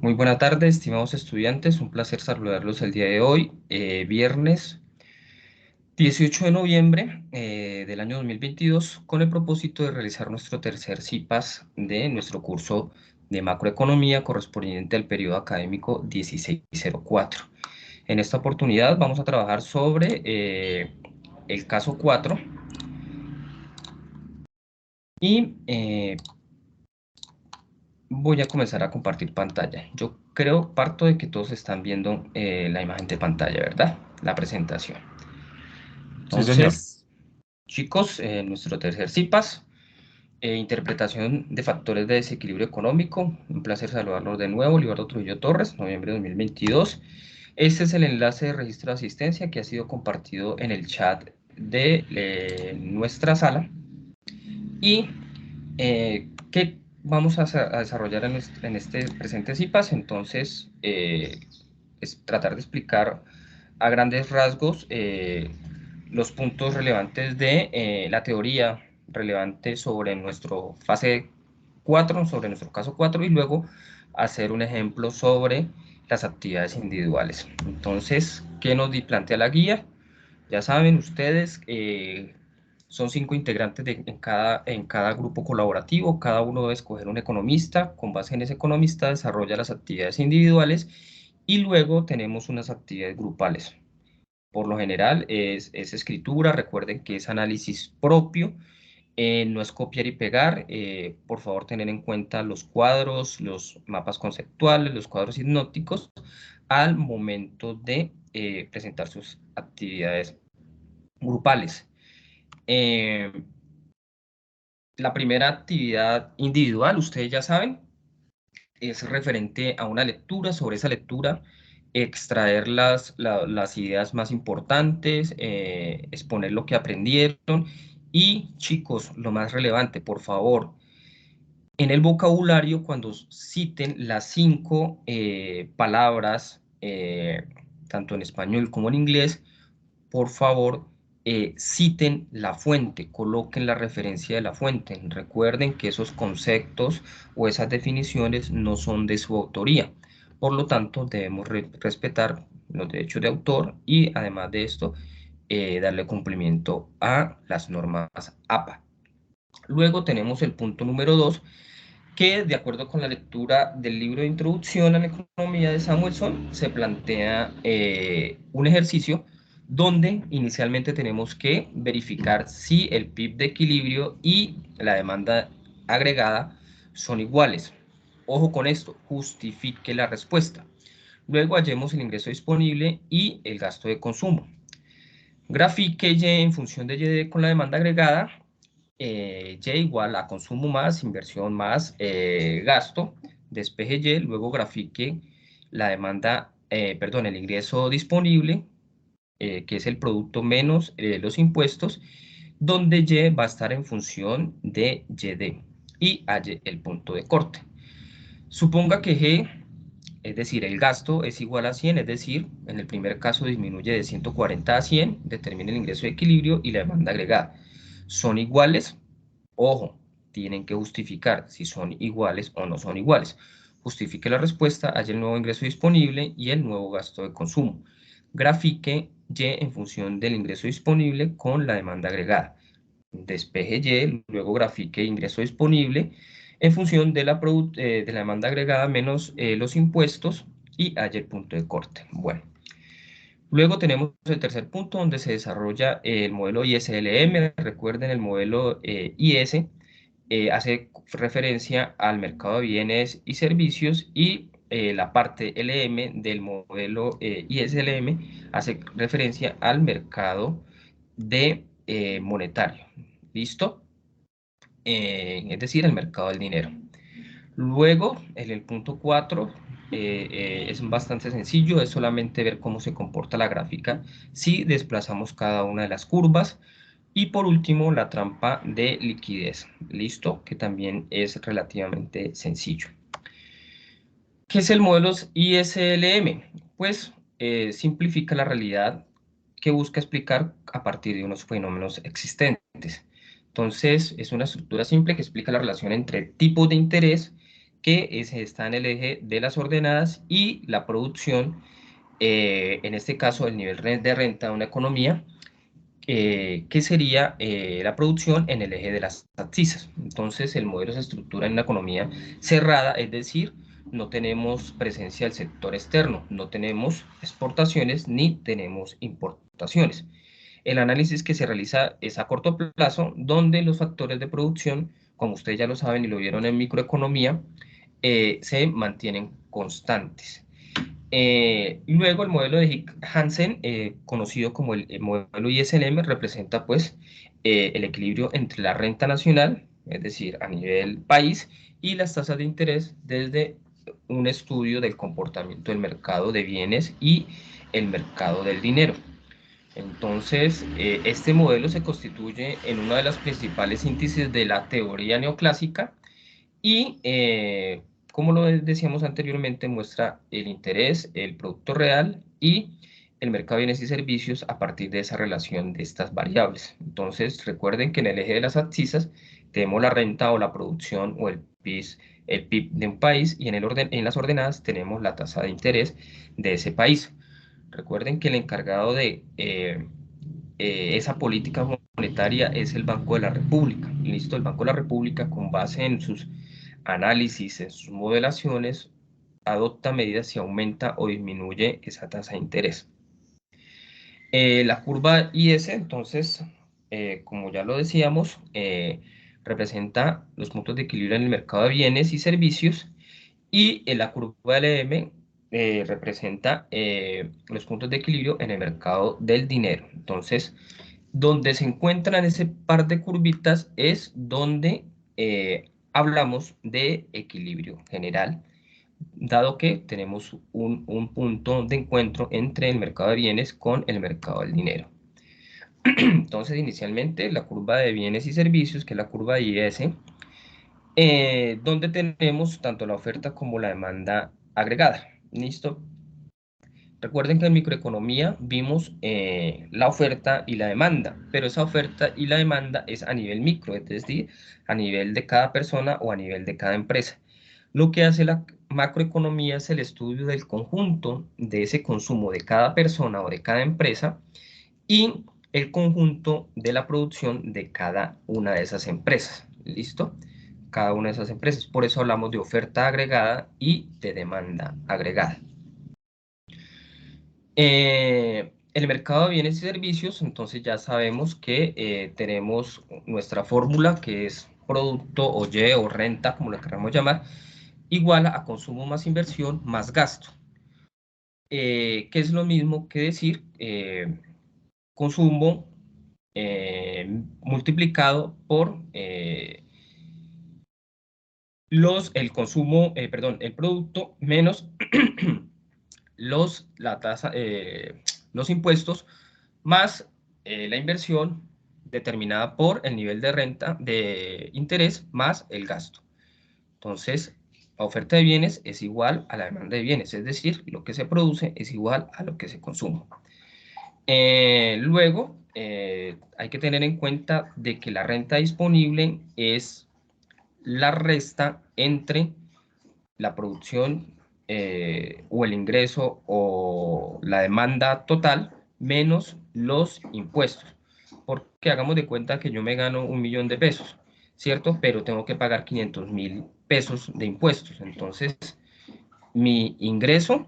Muy buena tarde, estimados estudiantes. Un placer saludarlos el día de hoy, viernes 18 de noviembre del año 2022, con el propósito de realizar nuestro tercer CIPAS de nuestro curso de macroeconomía correspondiente al periodo académico 1604. En esta oportunidad vamos a trabajar sobre el caso 4 y voy a comenzar a compartir pantalla. Yo parto de que todos están viendo la imagen de pantalla, ¿verdad? La presentación. Sí, señor. Entonces, chicos, nuestro tercer CIPAS, interpretación de factores de desequilibrio económico. Un placer saludarlos de nuevo, Libardo Trujillo Torres, noviembre de 2022. Este es el enlace de registro de asistencia que ha sido compartido en el chat de nuestra sala. Y ¿qué vamos a desarrollar en este presente CIPAS? Entonces, es tratar de explicar a grandes rasgos los puntos relevantes de la teoría relevante sobre nuestro fase 4, sobre nuestro caso 4, y luego hacer un ejemplo sobre las actividades individuales. Entonces, ¿qué nos plantea la guía? Ya saben ustedes, son 5 integrantes en cada grupo colaborativo, cada uno debe escoger un economista, con base en ese economista desarrolla las actividades individuales y luego tenemos unas actividades grupales. Por lo general es escritura, recuerden que es análisis propio, no es copiar y pegar. Por favor tener en cuenta los cuadros, los mapas conceptuales, los cuadros hipnóticos al momento de presentar sus actividades grupales. Eh, la primera actividad individual, ustedes ya saben, es referente a una lectura. Sobre esa lectura, extraer las ideas más importantes, exponer lo que aprendieron. Y chicos, lo más relevante, por favor, en el vocabulario, cuando citen las 5 palabras, tanto en español como en inglés, por favor, citen la fuente, coloquen la referencia de la fuente. Recuerden que esos conceptos o esas definiciones no son de su autoría. Por lo tanto, debemos respetar los derechos de autor y, además de esto, darle cumplimiento a las normas APA. Luego tenemos el punto número 2, que de acuerdo con la lectura del libro de Introducción a la Economía de Samuelson, se plantea un ejercicio donde inicialmente tenemos que verificar si el PIB de equilibrio y la demanda agregada son iguales. Ojo con esto, justifique la respuesta. Luego hallemos el ingreso disponible y el gasto de consumo. Grafique Y en función de Y con la demanda agregada, Y igual a consumo más inversión más gasto, despeje Y, luego grafique la demanda, perdón, el ingreso disponible, que es el producto menos los impuestos, donde Y va a estar en función de YD y halle el punto de corte. Suponga que G, es decir, el gasto es igual a 100, es decir, en el primer caso disminuye de 140 a 100, determina el ingreso de equilibrio y la demanda agregada. ¿Son iguales? Ojo, tienen que justificar si son iguales o no son iguales. Justifique la respuesta, haya el nuevo ingreso disponible y el nuevo gasto de consumo. Grafique Y en función del ingreso disponible con la demanda agregada. Despeje Y, luego grafique ingreso disponible en función de la demanda agregada menos los impuestos y haya el punto de corte. Bueno. Luego tenemos el tercer punto donde se desarrolla el modelo ISLM. Recuerden, el modelo IS hace referencia al mercado de bienes y servicios y la parte LM del modelo ISLM hace referencia al mercado de monetario. ¿Listo? Es decir, el mercado del dinero. Luego, en el punto 4, es bastante sencillo, es solamente ver cómo se comporta la gráfica si desplazamos cada una de las curvas. Y por último, la trampa de liquidez, ¿listo? Que también es relativamente sencillo. ¿Qué es el modelo ISLM? Pues simplifica la realidad que busca explicar a partir de unos fenómenos existentes. Entonces, es una estructura simple que explica la relación entre tipos de interés, que está en el eje de las ordenadas, y la producción, en este caso el nivel de renta de una economía, que sería la producción en el eje de las abscisas. Entonces el modelo se estructura en una economía cerrada, es decir, no tenemos presencia del sector externo, no tenemos exportaciones ni tenemos importaciones. El análisis que se realiza es a corto plazo, donde los factores de producción, como ustedes ya lo saben y lo vieron en microeconomía, se mantienen constantes. Luego el modelo de Hick-Hansen, conocido como el modelo ISLM, representa pues el equilibrio entre la renta nacional, es decir, a nivel país, y las tasas de interés desde un estudio del comportamiento del mercado de bienes y el mercado del dinero. Entonces, este modelo se constituye en una de las principales índices de la teoría neoclásica y, como lo decíamos anteriormente, muestra el interés, el producto real y el mercado de bienes y servicios a partir de esa relación de estas variables. Entonces, recuerden que en el eje de las abscisas tenemos la renta o la producción o el PIB de un país, y en las ordenadas tenemos la tasa de interés de ese país. Recuerden que el encargado de esa política monetaria es el Banco de la República. Listo, el Banco de la República, con base en sus análisis, en sus modelaciones, adopta medidas si aumenta o disminuye esa tasa de interés. La curva IS, entonces, como ya lo decíamos, representa los puntos de equilibrio en el mercado de bienes y servicios, y la curva LM representa los puntos de equilibrio en el mercado del dinero. Entonces, donde se encuentran ese par de curvitas es donde hablamos de equilibrio general, dado que tenemos un punto de encuentro entre el mercado de bienes con el mercado del dinero. Entonces, inicialmente, la curva de bienes y servicios, que es la curva IS, donde tenemos tanto la oferta como la demanda agregada. ¿Listo? Recuerden que en microeconomía vimos la oferta y la demanda, pero esa oferta y la demanda es a nivel micro, es decir, a nivel de cada persona o a nivel de cada empresa. Lo que hace la macroeconomía es el estudio del conjunto de ese consumo de cada persona o de cada empresa, y el conjunto de la producción de cada una de esas empresas. ¿Listo? Cada una de esas empresas. Por eso hablamos de oferta agregada y de demanda agregada. El mercado de bienes y servicios, entonces ya sabemos que tenemos nuestra fórmula, que es producto o Y o renta, como lo queramos llamar, igual a consumo más inversión más gasto, que es lo mismo que decir consumo multiplicado por el consumo, perdón, el producto menos la tasa, los impuestos, más la inversión determinada por el nivel de renta de interés más el gasto. Entonces, la oferta de bienes es igual a la demanda de bienes, es decir, lo que se produce es igual a lo que se consume. Luego, hay que tener en cuenta de que la renta disponible es la resta entre la producción o el ingreso o la demanda total menos los impuestos. Porque hagamos de cuenta que yo me gano 1.000.000 de pesos, ¿cierto? Pero tengo que pagar 500.000 pesos de impuestos. Entonces, mi ingreso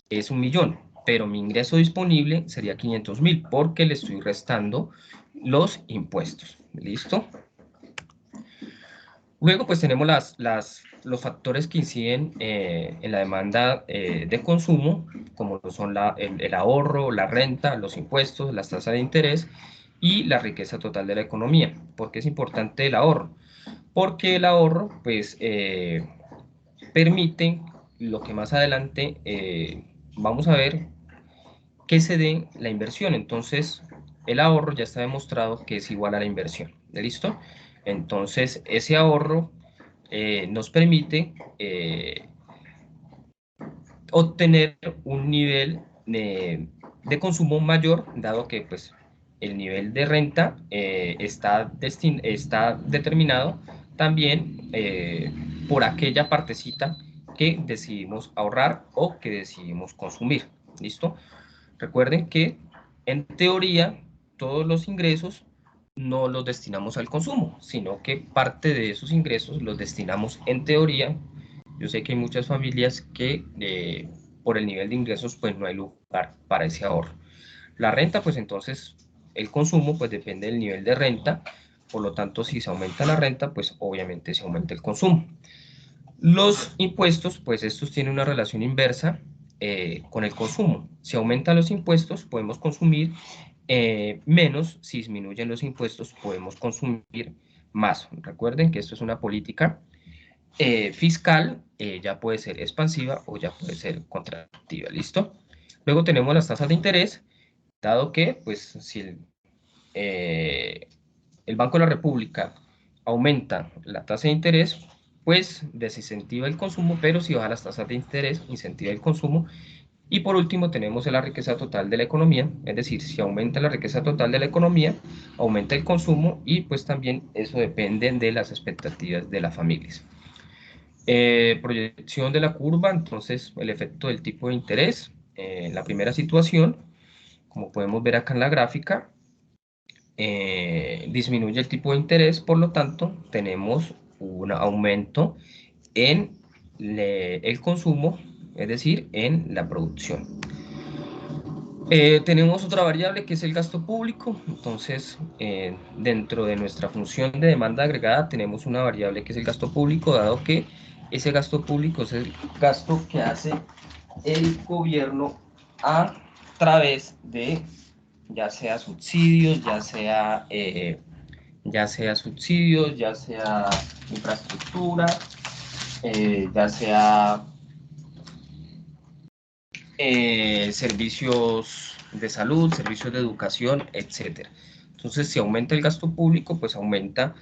es 1.000.000, pero mi ingreso disponible sería 500.000 porque le estoy restando los impuestos. ¿Listo? Luego, pues tenemos los factores que inciden en la demanda de consumo, como lo son el ahorro, la renta, los impuestos, las tasas de interés y la riqueza total de la economía. ¿Por qué es importante el ahorro? Porque el ahorro, pues, permite lo que más adelante vamos a ver, que se dé la inversión. Entonces, el ahorro ya está demostrado que es igual a la inversión. ¿Listo? Entonces, ese ahorro nos permite obtener un nivel de consumo mayor, dado que pues, el nivel de renta está determinado también por aquella partecita que decidimos ahorrar o que decidimos consumir. ¿Listo? Recuerden que en teoría todos los ingresos no los destinamos al consumo, sino que parte de esos ingresos los destinamos en teoría. Yo sé que hay muchas familias que por el nivel de ingresos pues no hay lugar para ese ahorro. La renta pues entonces el consumo pues depende del nivel de renta, por lo tanto si se aumenta la renta pues obviamente se aumenta el consumo. Los impuestos pues estos tienen una relación inversa con el consumo. Si aumentan los impuestos podemos consumir menos, si disminuyen los impuestos podemos consumir más. Recuerden que esto es una política fiscal, ya puede ser expansiva o ya puede ser contractiva, ¿listo? Luego tenemos las tasas de interés, dado que, pues, si el Banco de la República aumenta la tasa de interés, pues desincentiva el consumo, pero si baja las tasas de interés, incentiva el consumo. Y por último tenemos la riqueza total de la economía, es decir, si aumenta la riqueza total de la economía, aumenta el consumo y pues también eso depende de las expectativas de las familias. Proyección de la curva, entonces el efecto del tipo de interés. En la primera situación, como podemos ver acá en la gráfica, disminuye el tipo de interés, por lo tanto tenemos un aumento en el consumo, es decir, en la producción. Tenemos otra variable que es el gasto público, entonces dentro de nuestra función de demanda agregada tenemos una variable que es el gasto público, dado que ese gasto público es el gasto que hace el gobierno a través de ya sea subsidios, ya sea subsidios, ya sea infraestructura, ya sea servicios de salud, servicios de educación, etcétera. Entonces, si aumenta el gasto público, pues aumenta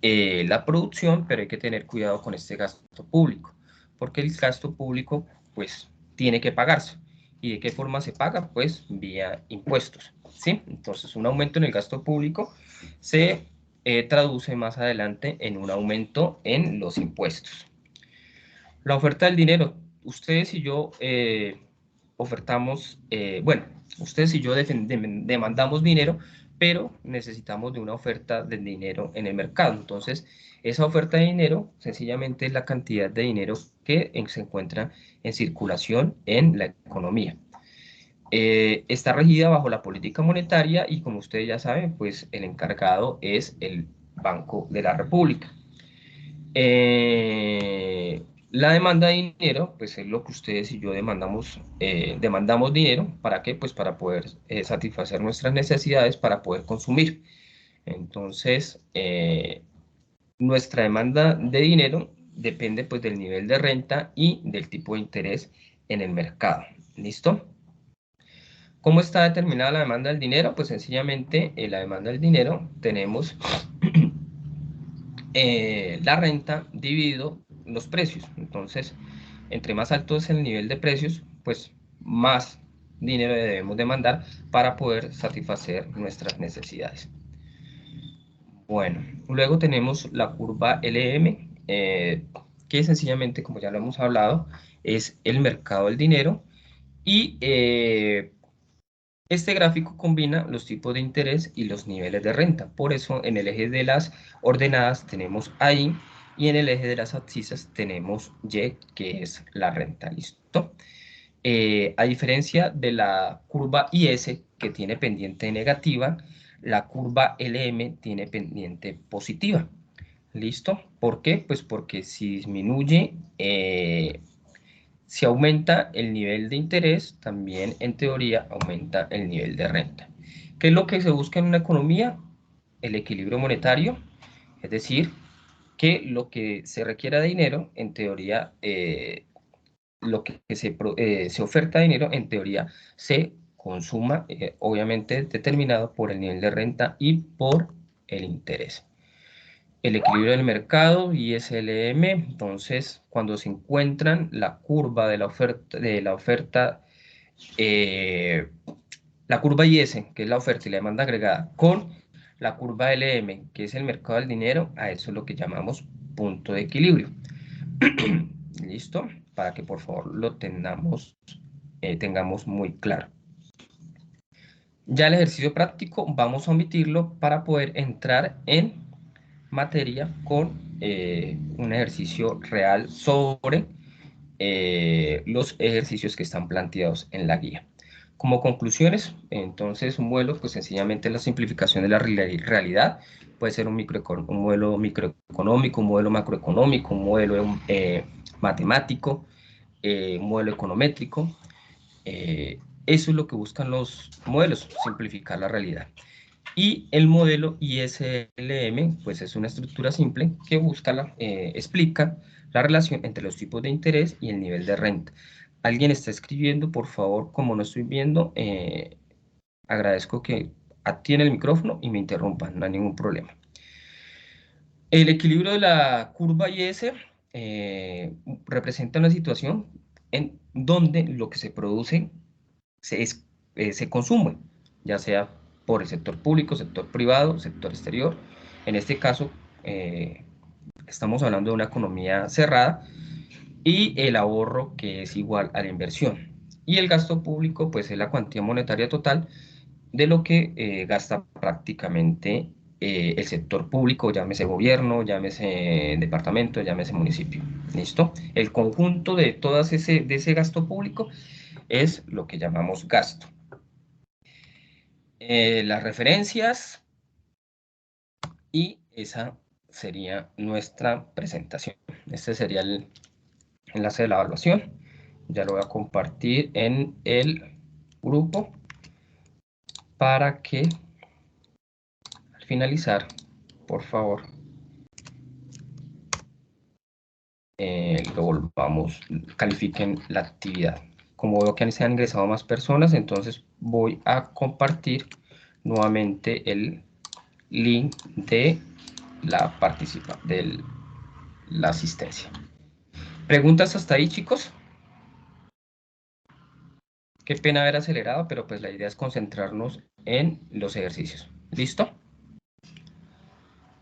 la producción, pero hay que tener cuidado con este gasto público, porque el gasto público, pues, tiene que pagarse. ¿Y de qué forma se paga? Pues vía impuestos, ¿sí? Entonces, un aumento en el gasto público se traduce más adelante en un aumento en los impuestos. La oferta del dinero. Ustedes y yo ofertamos, bueno, ustedes y yo demandamos dinero, pero necesitamos de una oferta del dinero en el mercado. Entonces, esa oferta de dinero sencillamente es la cantidad de dinero que se encuentra en circulación en la economía. Está regida bajo la política monetaria y como ustedes ya saben, pues el encargado es el Banco de la República. La demanda de dinero, pues es lo que ustedes y yo demandamos dinero, ¿para qué? Pues para poder satisfacer nuestras necesidades, para poder consumir. Entonces, nuestra demanda de dinero depende pues del nivel de renta y del tipo de interés en el mercado. ¿Listo? ¿Cómo está determinada la demanda del dinero? Pues sencillamente en la demanda del dinero tenemos la renta dividido los precios. Entonces, entre más alto es el nivel de precios, pues más dinero debemos demandar para poder satisfacer nuestras necesidades. Bueno, luego tenemos la curva LM, que sencillamente, como ya lo hemos hablado, es el mercado del dinero y este gráfico combina los tipos de interés y los niveles de renta. Por eso en el eje de las ordenadas tenemos I y en el eje de las abscisas tenemos Y, que es la renta. ¿Listo? A diferencia de la curva IS, que tiene pendiente negativa, la curva LM tiene pendiente positiva. ¿Listo? ¿Por qué? Pues porque si disminuye si aumenta el nivel de interés, también en teoría aumenta el nivel de renta. ¿Qué es lo que se busca en una economía? El equilibrio monetario, es decir, que lo que se requiera de dinero, en teoría, lo que se oferta de dinero, en teoría, se consuma, obviamente determinado por el nivel de renta y por el interés. El equilibrio del mercado, ISLM, entonces cuando se encuentran la curva de la oferta, la curva IS, que es la oferta y la demanda agregada, con la curva LM, que es el mercado del dinero, a eso es lo que llamamos punto de equilibrio. ¿Listo? Para que por favor lo tengamos muy claro. Ya el ejercicio práctico vamos a omitirlo para poder entrar en materia con un ejercicio real sobre los ejercicios que están planteados en la guía. Como conclusiones, entonces un modelo, pues sencillamente la simplificación de la realidad, puede ser un modelo microeconómico, un modelo macroeconómico, un modelo matemático, un modelo econométrico. Eso es lo que buscan los modelos, simplificar la realidad. Y el modelo ISLM, pues es una estructura simple que explica la relación entre los tipos de interés y el nivel de renta. ¿Alguien está escribiendo? Por favor, como no estoy viendo, agradezco que activen el micrófono y me interrumpan, no hay ningún problema. El equilibrio de la curva IS representa una situación en donde lo que se produce se consume, ya sea por el sector público, sector privado, sector exterior. En este caso, estamos hablando de una economía cerrada y el ahorro que es igual a la inversión. Y el gasto público, pues es la cuantía monetaria total de lo que gasta prácticamente el sector público, llámese gobierno, llámese departamento, llámese municipio. ¿Listo? El conjunto de de ese gasto público es lo que llamamos gasto. Las referencias y esa sería nuestra presentación. Este sería el enlace de la evaluación. Ya lo voy a compartir en el grupo para que al finalizar, por favor, lo volvamos, califiquen la actividad. Como veo que se han ingresado más personas, entonces voy a compartir nuevamente el link de la asistencia. ¿Preguntas hasta ahí, chicos? Qué pena haber acelerado, pero pues la idea es concentrarnos en los ejercicios. ¿Listo?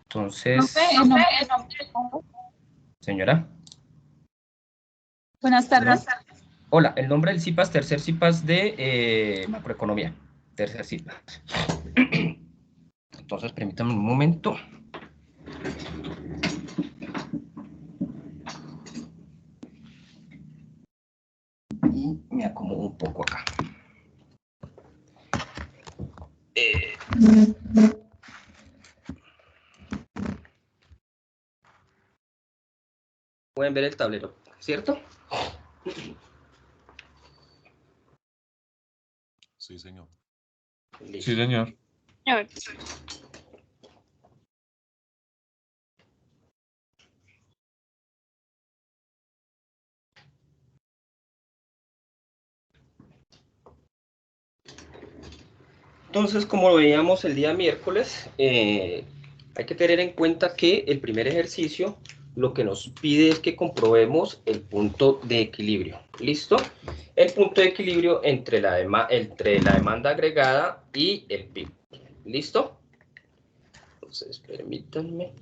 Entonces, señora. Buenas tardes. Hola, el nombre del CIPAS, tercer CIPAS de macroeconomía. Tercer CIPAS. Entonces, permítanme un momento. Y me acomodo un poco acá. Pueden ver el tablero, ¿cierto? Sí, señor. Listo. Sí, señor. Entonces, como lo veíamos el día miércoles, hay que tener en cuenta que el primer ejercicio lo que nos pide es que comprobemos el punto de equilibrio. ¿Listo? El punto de equilibrio entre la demanda agregada y el PIB. ¿Listo? Entonces, permítanme.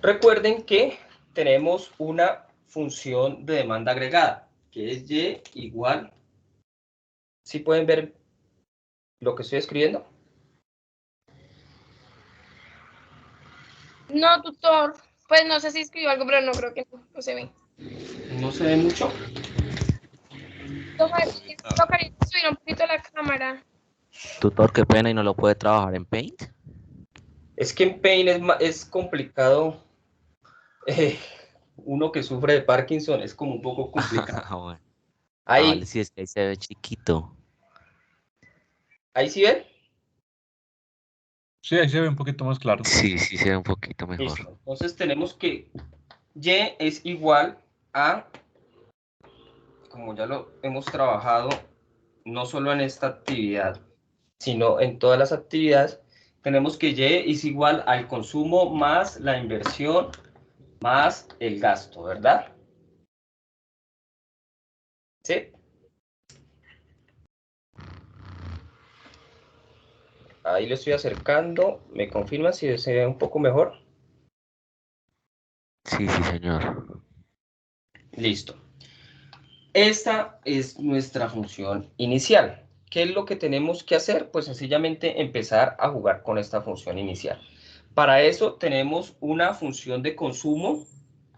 Recuerden que tenemos una función de demanda agregada, que es Y igual. ¿Sí pueden ver lo que estoy escribiendo? No, tutor. Pues no sé si escribió algo, pero no creo que no se ve. No se ve mucho. Tocaría subir un poquito la cámara. Tutor, qué pena y no lo puede trabajar en Paint. Es que en Paint es complicado. Uno que sufre de Parkinson es como un poco complicado. Bueno. Vale, Ahí, sí, es que ahí se ve chiquito. ahí sí ven. Sí, ahí se ve un poquito más claro. Sí, sí se ve un poquito mejor. Listo. Entonces tenemos que Y es igual a, como ya lo hemos trabajado, no solo en esta actividad, sino en todas las actividades, tenemos que Y es igual al consumo más la inversión más el gasto, ¿verdad? ¿Sí? Ahí lo estoy acercando. ¿Me confirma si se ve un poco mejor? Sí, sí, señor. Listo. Esta es nuestra función inicial. ¿Qué es lo que tenemos que hacer? Pues sencillamente empezar a jugar con esta función inicial. Para eso tenemos una función de consumo,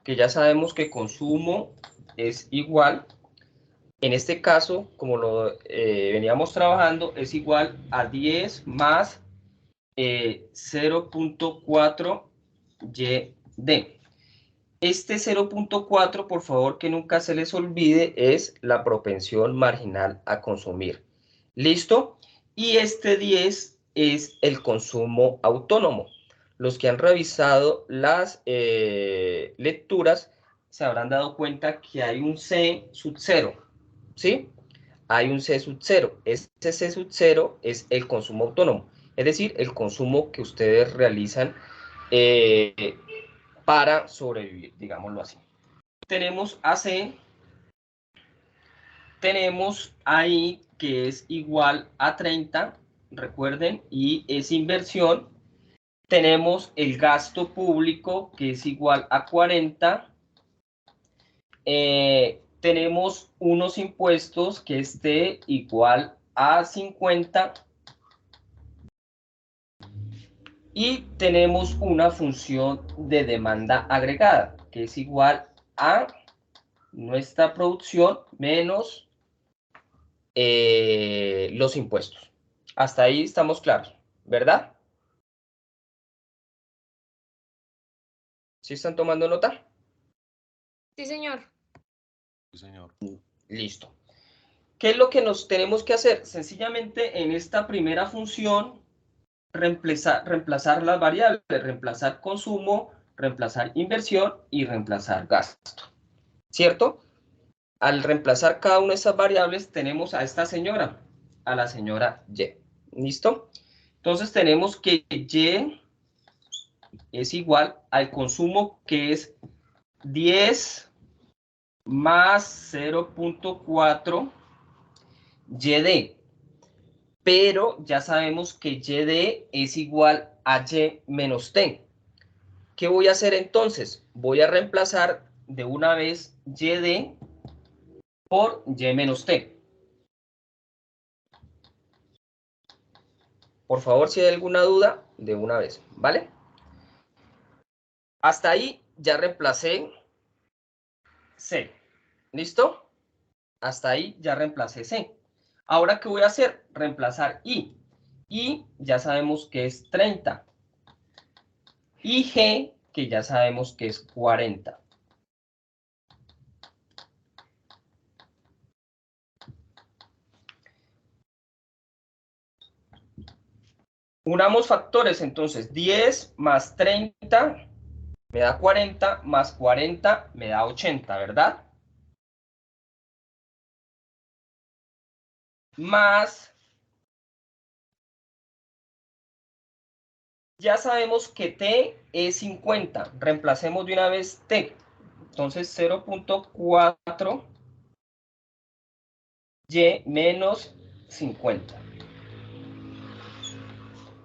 que ya sabemos que consumo es igual, en este caso, como lo veníamos trabajando, es igual a 10 más 0.4 YD. Este 0.4, por favor, que nunca se les olvide, es la propensión marginal a consumir. ¿Listo? Y este 10 es el consumo autónomo. Los que han revisado las lecturas se habrán dado cuenta que hay un C sub 0, ¿sí? Hay un C sub 0. Ese C sub 0 es el consumo autónomo, es decir, el consumo que ustedes realizan para sobrevivir, digámoslo así. Tenemos AC, tenemos ahí que es igual a 30, recuerden, y es inversión. Tenemos el gasto público que es igual a 40. Tenemos unos impuestos que esté igual a 50. Y tenemos una función de demanda agregada que es igual a nuestra producción menos los impuestos. Hasta ahí estamos claros, ¿verdad? ¿Sí están tomando nota? Sí, señor. Sí, señor. Listo. ¿Qué es lo que nos tenemos que hacer? Sencillamente en esta primera función reemplazar las variables, reemplazar consumo, reemplazar inversión y reemplazar gasto, ¿cierto? Al reemplazar cada una de esas variables tenemos a esta señora, a la señora Y. ¿Listo? Entonces tenemos que Y es igual al consumo que es 10 más 0.4 YD. Pero ya sabemos que YD es igual a Y menos T. ¿Qué voy a hacer entonces? Voy a reemplazar de una vez YD por Y menos T. Por favor, si hay alguna duda, de una vez, ¿vale? Hasta ahí ya reemplacé C. ¿Listo? Hasta ahí ya reemplacé C. Ahora, ¿qué voy a hacer? Reemplazar I. I ya sabemos que es 30. Y G, que ya sabemos que es 40. Unamos factores, entonces 10 más 30 me da 40, más 40 me da 80, ¿verdad? Más, ya sabemos que T es 50, reemplacemos de una vez T. Entonces 0.4 Y menos 50.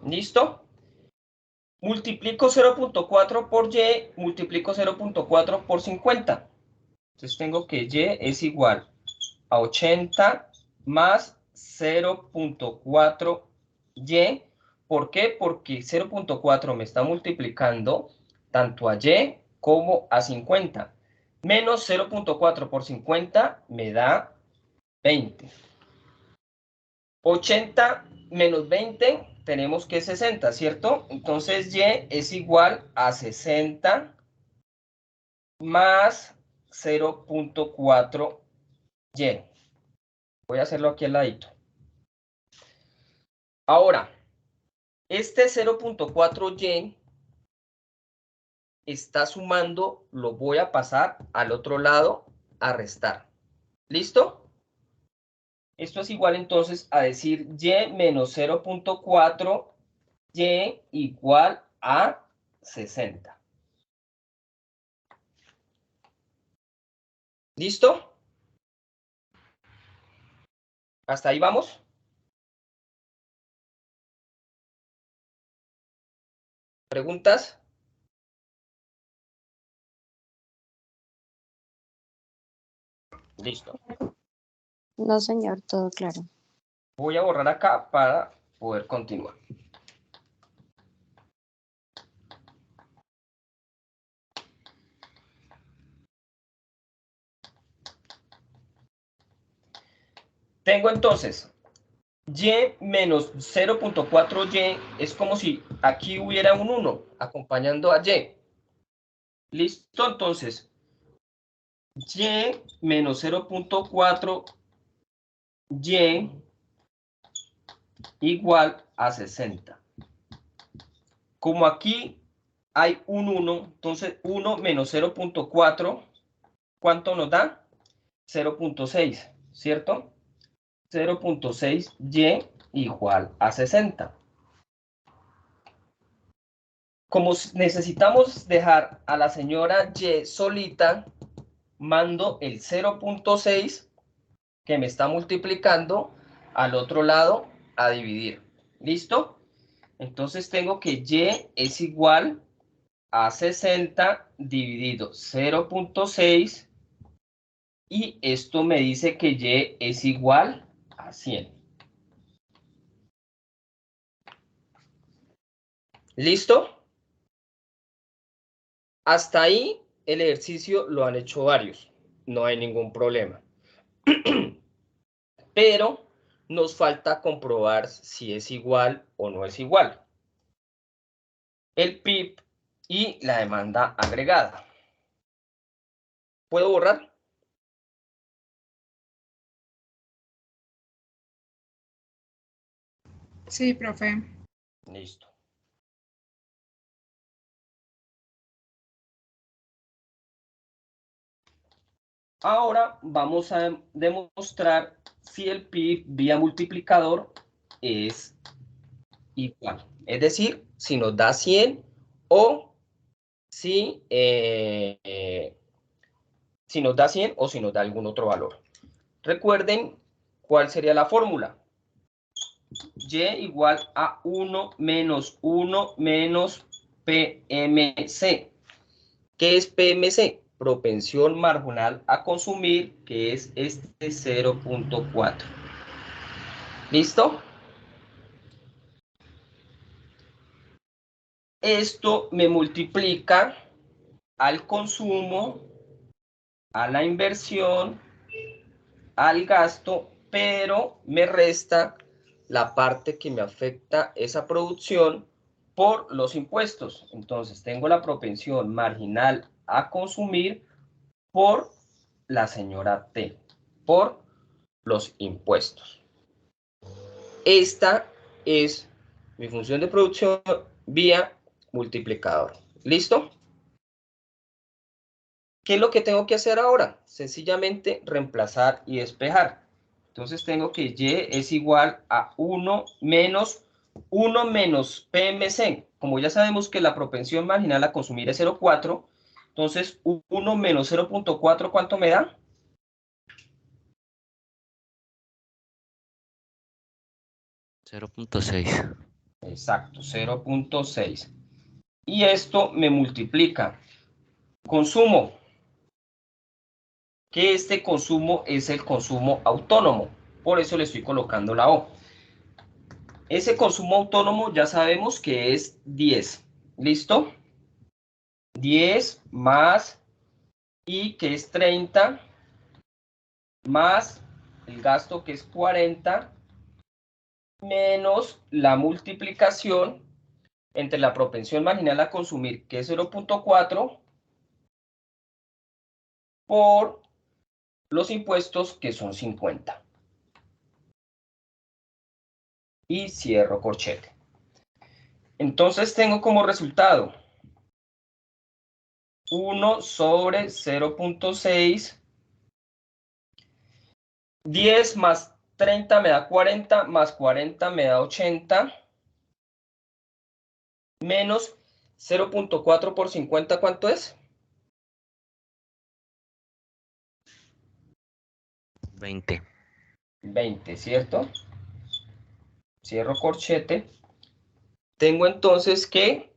¿Listo? Multiplico 0.4 por Y, multiplico 0.4 por 50. Entonces tengo que Y es igual a 80 más 0.4 Y. ¿Por qué? Porque 0.4 me está multiplicando tanto a Y como a 50. Menos 0.4 por 50 me da 20. 80 menos 20 tenemos que 60, ¿cierto? Entonces Y es igual a 60 más 0.4 Y. Voy a hacerlo aquí al ladito. Ahora, este 0.4 Y está sumando, lo voy a pasar al otro lado a restar. ¿Listo? Esto es igual entonces a decir Y menos 0.4 Y igual a 60. ¿Listo? ¿Hasta ahí vamos? ¿Preguntas? Listo. No, señor, todo claro. Voy a borrar acá para poder continuar. Tengo entonces y menos 0.4y es como si aquí hubiera un 1 acompañando a y. Listo, entonces y menos 0.4y igual a 60. Como aquí hay un 1, entonces 1 menos 0.4, ¿cuánto nos da? 0.6, ¿cierto? 0.6y igual a 60. Como necesitamos dejar a la señora Y solita, mando el 0.6 que me está multiplicando al otro lado a dividir. ¿Listo? Entonces tengo que Y es igual a 60 dividido 0.6 y esto me dice que Y es igual a 100. ¿Listo? Hasta ahí el ejercicio lo han hecho varios. No hay ningún problema. Pero nos falta comprobar si es igual o no es igual. El PIB y la demanda agregada. ¿Puedo borrar? Sí, profe. Listo. Ahora vamos a demostrar si el PIB vía multiplicador es igual. Es decir, si nos da 100 o si, si nos da 100 o si nos da algún otro valor. Recuerden cuál sería la fórmula. Y igual a 1 menos 1 menos PMC. ¿Qué es PMC? Propensión marginal a consumir, que es este 0.4. ¿Listo? Esto me multiplica al consumo, a la inversión, al gasto, pero me resta la parte que me afecta esa producción por los impuestos. Entonces tengo la propensión marginal a consumir por la señora T, por los impuestos. Esta es mi función de producción vía multiplicador. ¿Listo? ¿Qué es lo que tengo que hacer ahora? Sencillamente reemplazar y despejar. Entonces tengo que Y es igual a 1 menos PMC. Como ya sabemos que la propensión marginal a consumir es 0.4, entonces 1 menos 0.4, ¿cuánto me da? 0.6. Exacto, 0.6. Y esto me multiplica. Consumo. Que este consumo es el consumo autónomo. Por eso le estoy colocando la O. Ese consumo autónomo ya sabemos que es 10. ¿Listo? 10 más I, que es 30, más el gasto, que es 40, menos la multiplicación entre la propensión marginal a consumir, que es 0.4, por los impuestos, que son 50. Y cierro corchete. Entonces tengo como resultado 1 sobre 0.6. 10 más 30 me da 40, más 40 me da 80, menos 0.4 por 50, ¿cuánto es? 20. 20, ¿cierto? Cierro corchete. Tengo entonces que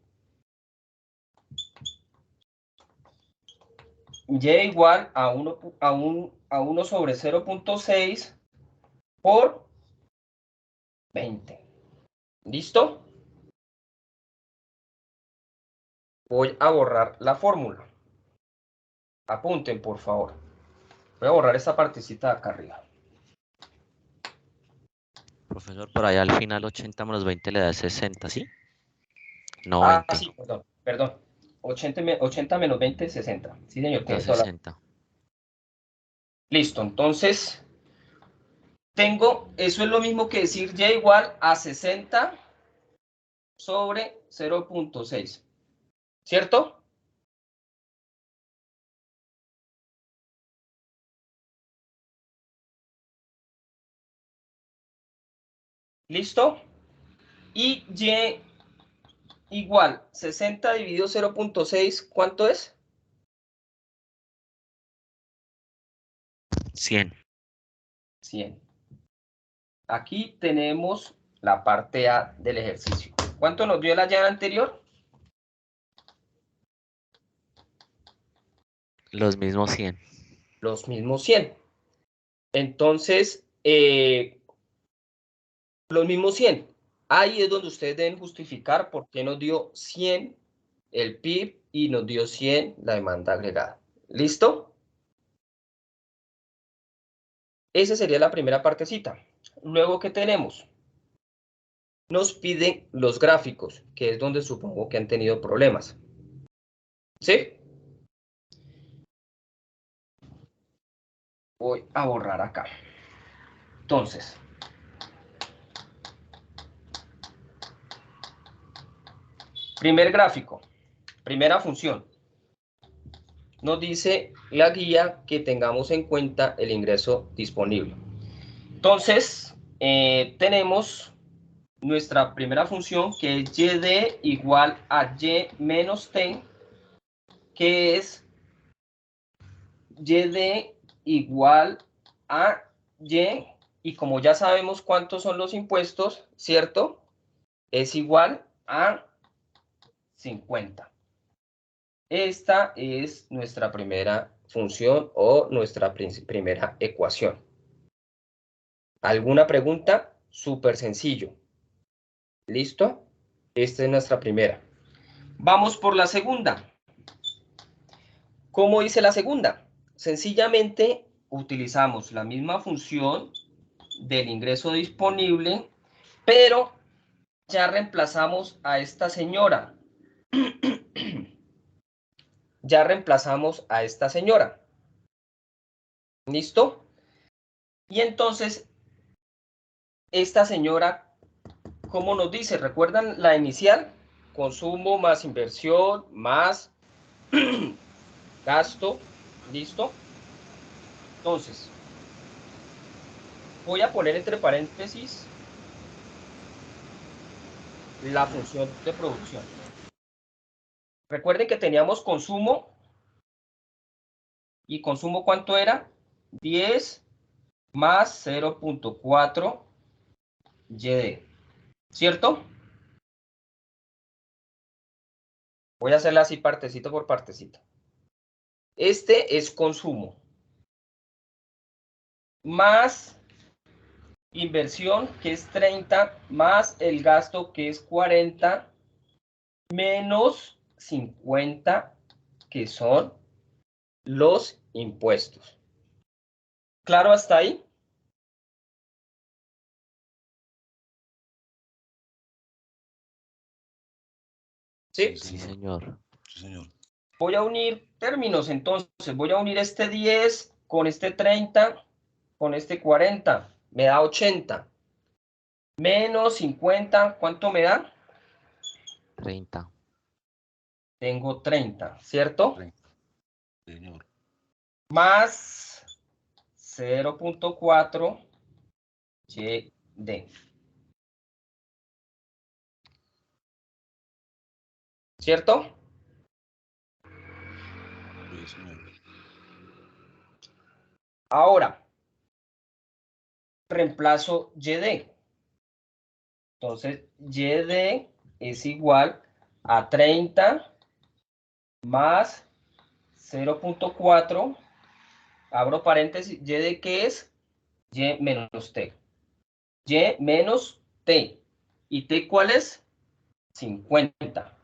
y igual a 1 sobre 0.6 por 20. ¿Listo? Voy a borrar la fórmula. Apunten, por favor. Voy a borrar esta partecita de acá arriba. Profesor, por allá al final 80 menos 20 le da 60, ¿sí? No Ah, 20. sí, perdón. 80 menos 20, 60. Sí, señor, Da tiene toda la... 60. Listo, entonces eso es lo mismo que decir y igual a 60 sobre 0.6. ¿Cierto? ¿Listo? Y y igual 60 dividido 0.6, ¿cuánto es? 100. 100. Aquí tenemos la parte A del ejercicio. ¿Cuánto nos dio la llave anterior? Los mismos 100. Los mismos 100. Entonces, los mismos 100. Ahí es donde ustedes deben justificar por qué nos dio 100 el PIB y nos dio 100 la demanda agregada. ¿Listo? Esa sería la primera partecita. Luego, ¿qué tenemos? Nos piden los gráficos, que es donde supongo que han tenido problemas. ¿Sí? Voy a borrar acá. Entonces, primer gráfico, primera función. Nos dice la guía que tengamos en cuenta el ingreso disponible. Entonces, tenemos nuestra primera función, que es y de igual a y menos t, que es y de igual a y como ya sabemos cuántos son los impuestos, ¿cierto? Es igual a 50. Esta es nuestra primera función o nuestra primera ecuación. ¿Alguna pregunta? Súper sencillo. ¿Listo? Esta es nuestra primera. Vamos por la segunda. ¿Cómo dice la segunda? Sencillamente utilizamos la misma función del ingreso disponible, pero ya reemplazamos a esta señora. Ya reemplazamos a esta señora. ¿Listo? Y entonces, esta señora, ¿cómo nos dice? ¿Recuerdan la inicial? Consumo más inversión más gasto. ¿Listo? Entonces, voy a poner entre paréntesis la función de producción. Recuerden que teníamos consumo. ¿Y consumo cuánto era? 10 más 0.4 YD. ¿Cierto? Voy a hacerla así partecito por partecito. Este es consumo. Más inversión, que es 30, más el gasto, que es 40, menos 50, que son los impuestos. ¿Claro hasta ahí? ¿Sí? Sí, señor. Sí, señor. Voy a unir términos, entonces. Voy a unir este 10 con este 30, con este 40. Me da 80. Menos 50, ¿cuánto me da? 30. Tengo 30, ¿cierto? 30. Señor. Más 0.4 YD. ¿Cierto? Sí, señor. Ahora, reemplazo YD. Entonces, YD es igual a 30 más 0.4, abro paréntesis, ¿y de qué es? Y menos t. Y menos t. ¿Y t cuál es? 50.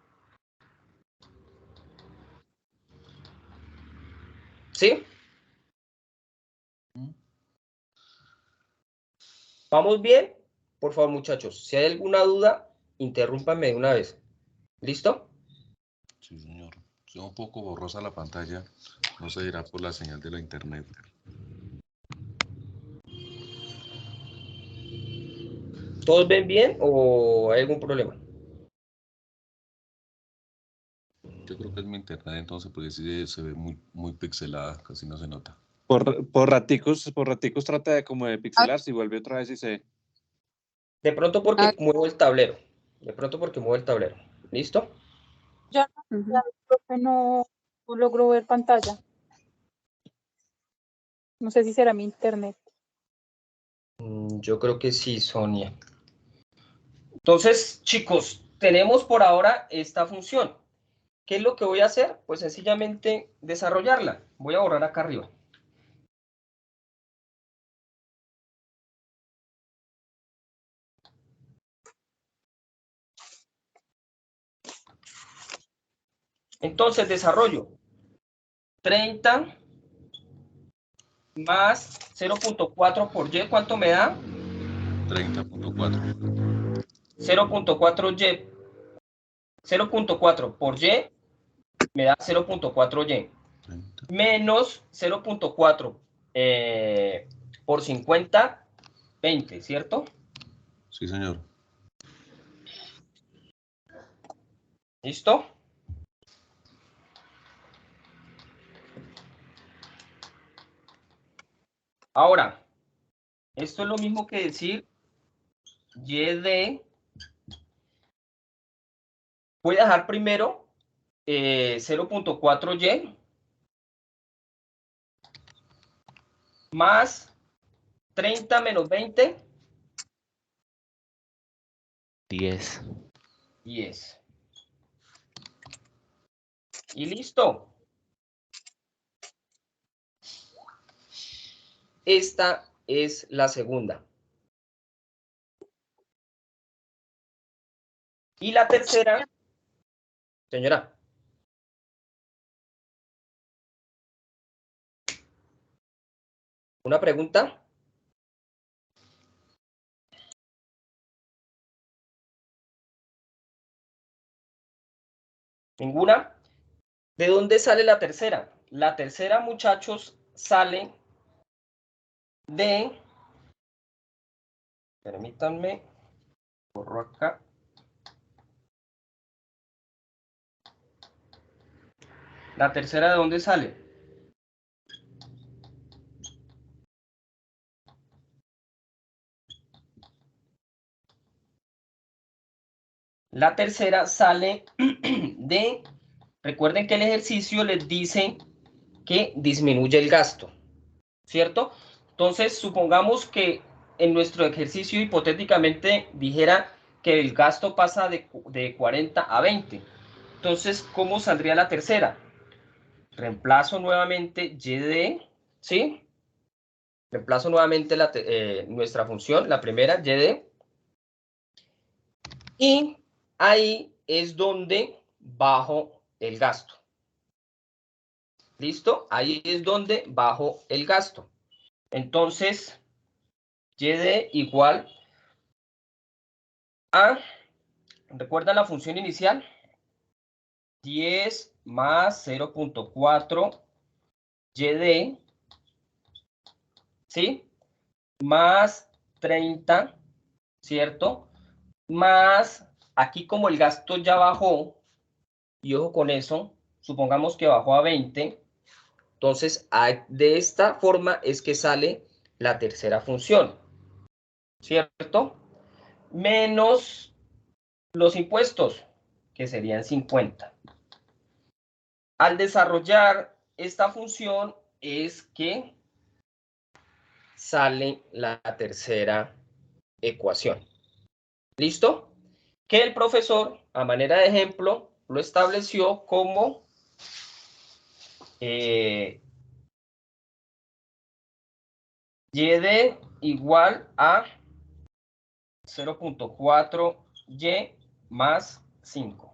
¿Sí? ¿Vamos bien? Por favor, muchachos, si hay alguna duda, interrúmpanme de una vez. ¿Listo? Sí, señor. Si es un poco borrosa la pantalla, no se dirá por la señal de la internet. ¿Todos ven bien o hay algún problema? Yo creo que es mi internet entonces, porque sí se ve muy pixelada, casi no se nota. Por raticos trata de como de pixelar, si vuelve otra vez y se... De pronto porque muevo el tablero. De pronto porque muevo el tablero. ¿Listo? Ya, profe, no logro ver pantalla. No sé si será mi internet. Yo creo que sí, Sonia. Entonces, chicos, tenemos por ahora esta función. ¿Qué es lo que voy a hacer? Pues sencillamente desarrollarla. Voy a borrar acá arriba. Entonces, desarrollo 30 más 0.4 por y, ¿cuánto me da? 30.4. 0.4y. 0.4 por y me da 0.4y. 30. Menos 0.4 por 50, 20, ¿cierto? Sí, señor. ¿Listo? Ahora, esto es lo mismo que decir y de... Voy a dejar primero 0.4y más 30 menos 20. 10. 10. Y listo. Esta es la segunda. Y la tercera, señora. ¿Una pregunta? ¿Ninguna? ¿De dónde sale la tercera? La tercera, muchachos, sale de... Permítanme, borro acá. ¿La tercera de dónde sale? La tercera sale de... Recuerden que el ejercicio les dice que disminuye el gasto, ¿cierto? Entonces, supongamos que en nuestro ejercicio hipotéticamente dijera que el gasto pasa de 40 a 20. Entonces, ¿cómo saldría la tercera? Reemplazo nuevamente y de, ¿sí? Reemplazo nuevamente nuestra función, la primera, y de. Y ahí es donde bajo el gasto. ¿Listo? Ahí es donde bajo el gasto. Entonces, y de igual a, ¿recuerdan la función inicial? 10 más 0.4 y de, ¿sí? Más 30, ¿cierto? Más, aquí como el gasto ya bajó, y ojo con eso, supongamos que bajó a 20, entonces de esta forma es que sale la tercera función, ¿cierto? Menos los impuestos, que serían 50. Al desarrollar esta función es que sale la tercera ecuación. ¿Listo? Que el profesor, a manera de ejemplo, lo estableció como YD igual a 0.4Y más 5.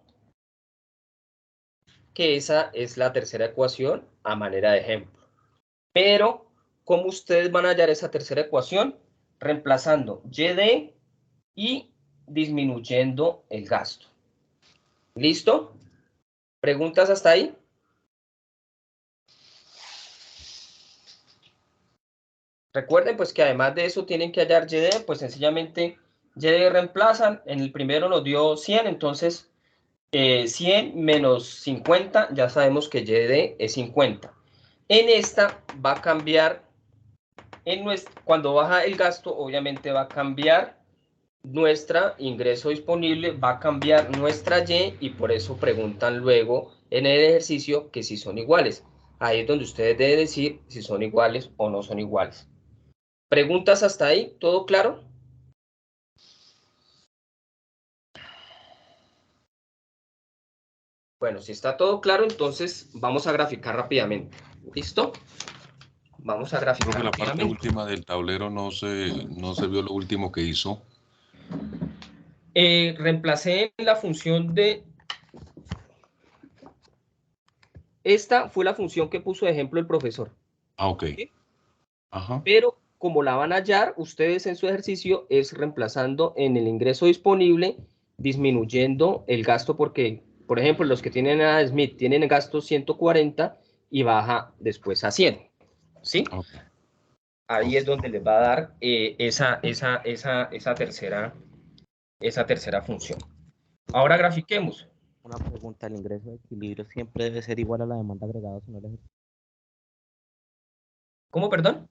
Que esa es la tercera ecuación a manera de ejemplo. Pero, ¿cómo ustedes van a hallar esa tercera ecuación? Reemplazando YD y disminuyendo el gasto. ¿Listo? ¿Preguntas hasta ahí? Recuerden pues que además de eso tienen que hallar YD, pues sencillamente YD reemplazan, en el primero nos dio 100, entonces 100 menos 50, ya sabemos que YD es 50. En esta va a cambiar, cuando baja el gasto, obviamente va a cambiar nuestra ingreso disponible, va a cambiar nuestra Y, y por eso preguntan luego en el ejercicio que si son iguales. Ahí es donde ustedes deben decir si son iguales o no son iguales. ¿Preguntas hasta ahí? ¿Todo claro? Bueno, si está todo claro, entonces vamos a graficar rápidamente. ¿Listo? Vamos a graficar Creo que la parte rápidamente. última del tablero no se vio lo último que hizo. Reemplacé la función de... Esta fue la función que puso de ejemplo el profesor. Ah, ok. ¿Sí? Ajá. Pero como la van a hallar ustedes en su ejercicio, es reemplazando en el ingreso disponible, disminuyendo el gasto, porque, por ejemplo, los que tienen a Smith tienen el gasto 140 y baja después a 100. ¿Sí? Okay. Ahí es donde les va a dar esa tercera función. Ahora grafiquemos. Una pregunta, ¿el ingreso de equilibrio siempre debe ser igual a la demanda agregada si no el ejercicio? ¿Cómo, perdón?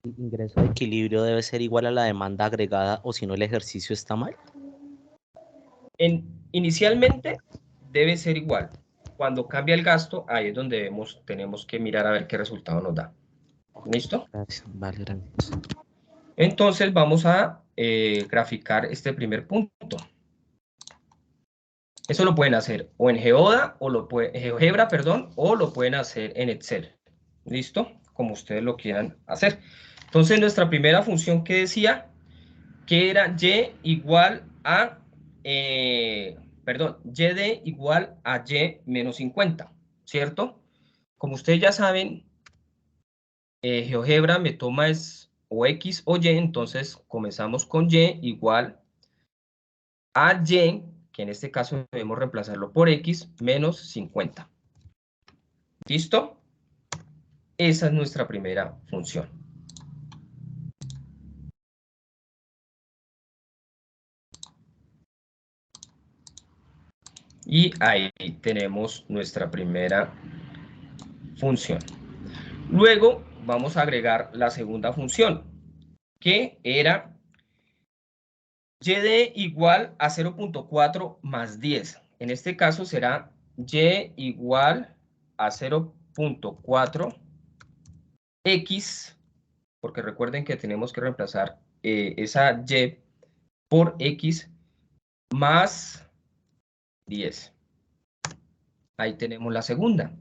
¿El ingreso de equilibrio debe ser igual a la demanda agregada o si no el ejercicio está mal? Inicialmente debe ser igual. Cuando cambia el gasto, ahí es donde tenemos que mirar a ver qué resultado nos da. ¿Listo? Gracias. Vale, gracias. Entonces vamos a graficar este primer punto. Eso lo pueden hacer o en GeoDa o GeoGebra, perdón, o lo pueden hacer en Excel. ¿Listo? Como ustedes lo quieran hacer. Entonces nuestra primera función que decía que era Y igual a, YD igual a Y menos 50, ¿cierto? Como ustedes ya saben, GeoGebra me toma es o X o Y, entonces comenzamos con Y igual a Y, que en este caso debemos reemplazarlo por X, menos 50. ¿Listo? Esa es nuestra primera función. Y ahí tenemos nuestra primera función. Luego vamos a agregar la segunda función, que era YD igual a 0.4 más 10. En este caso será Y igual a 0.4 X, porque recuerden que tenemos que reemplazar esa Y por X más 10. Ahí tenemos la segunda.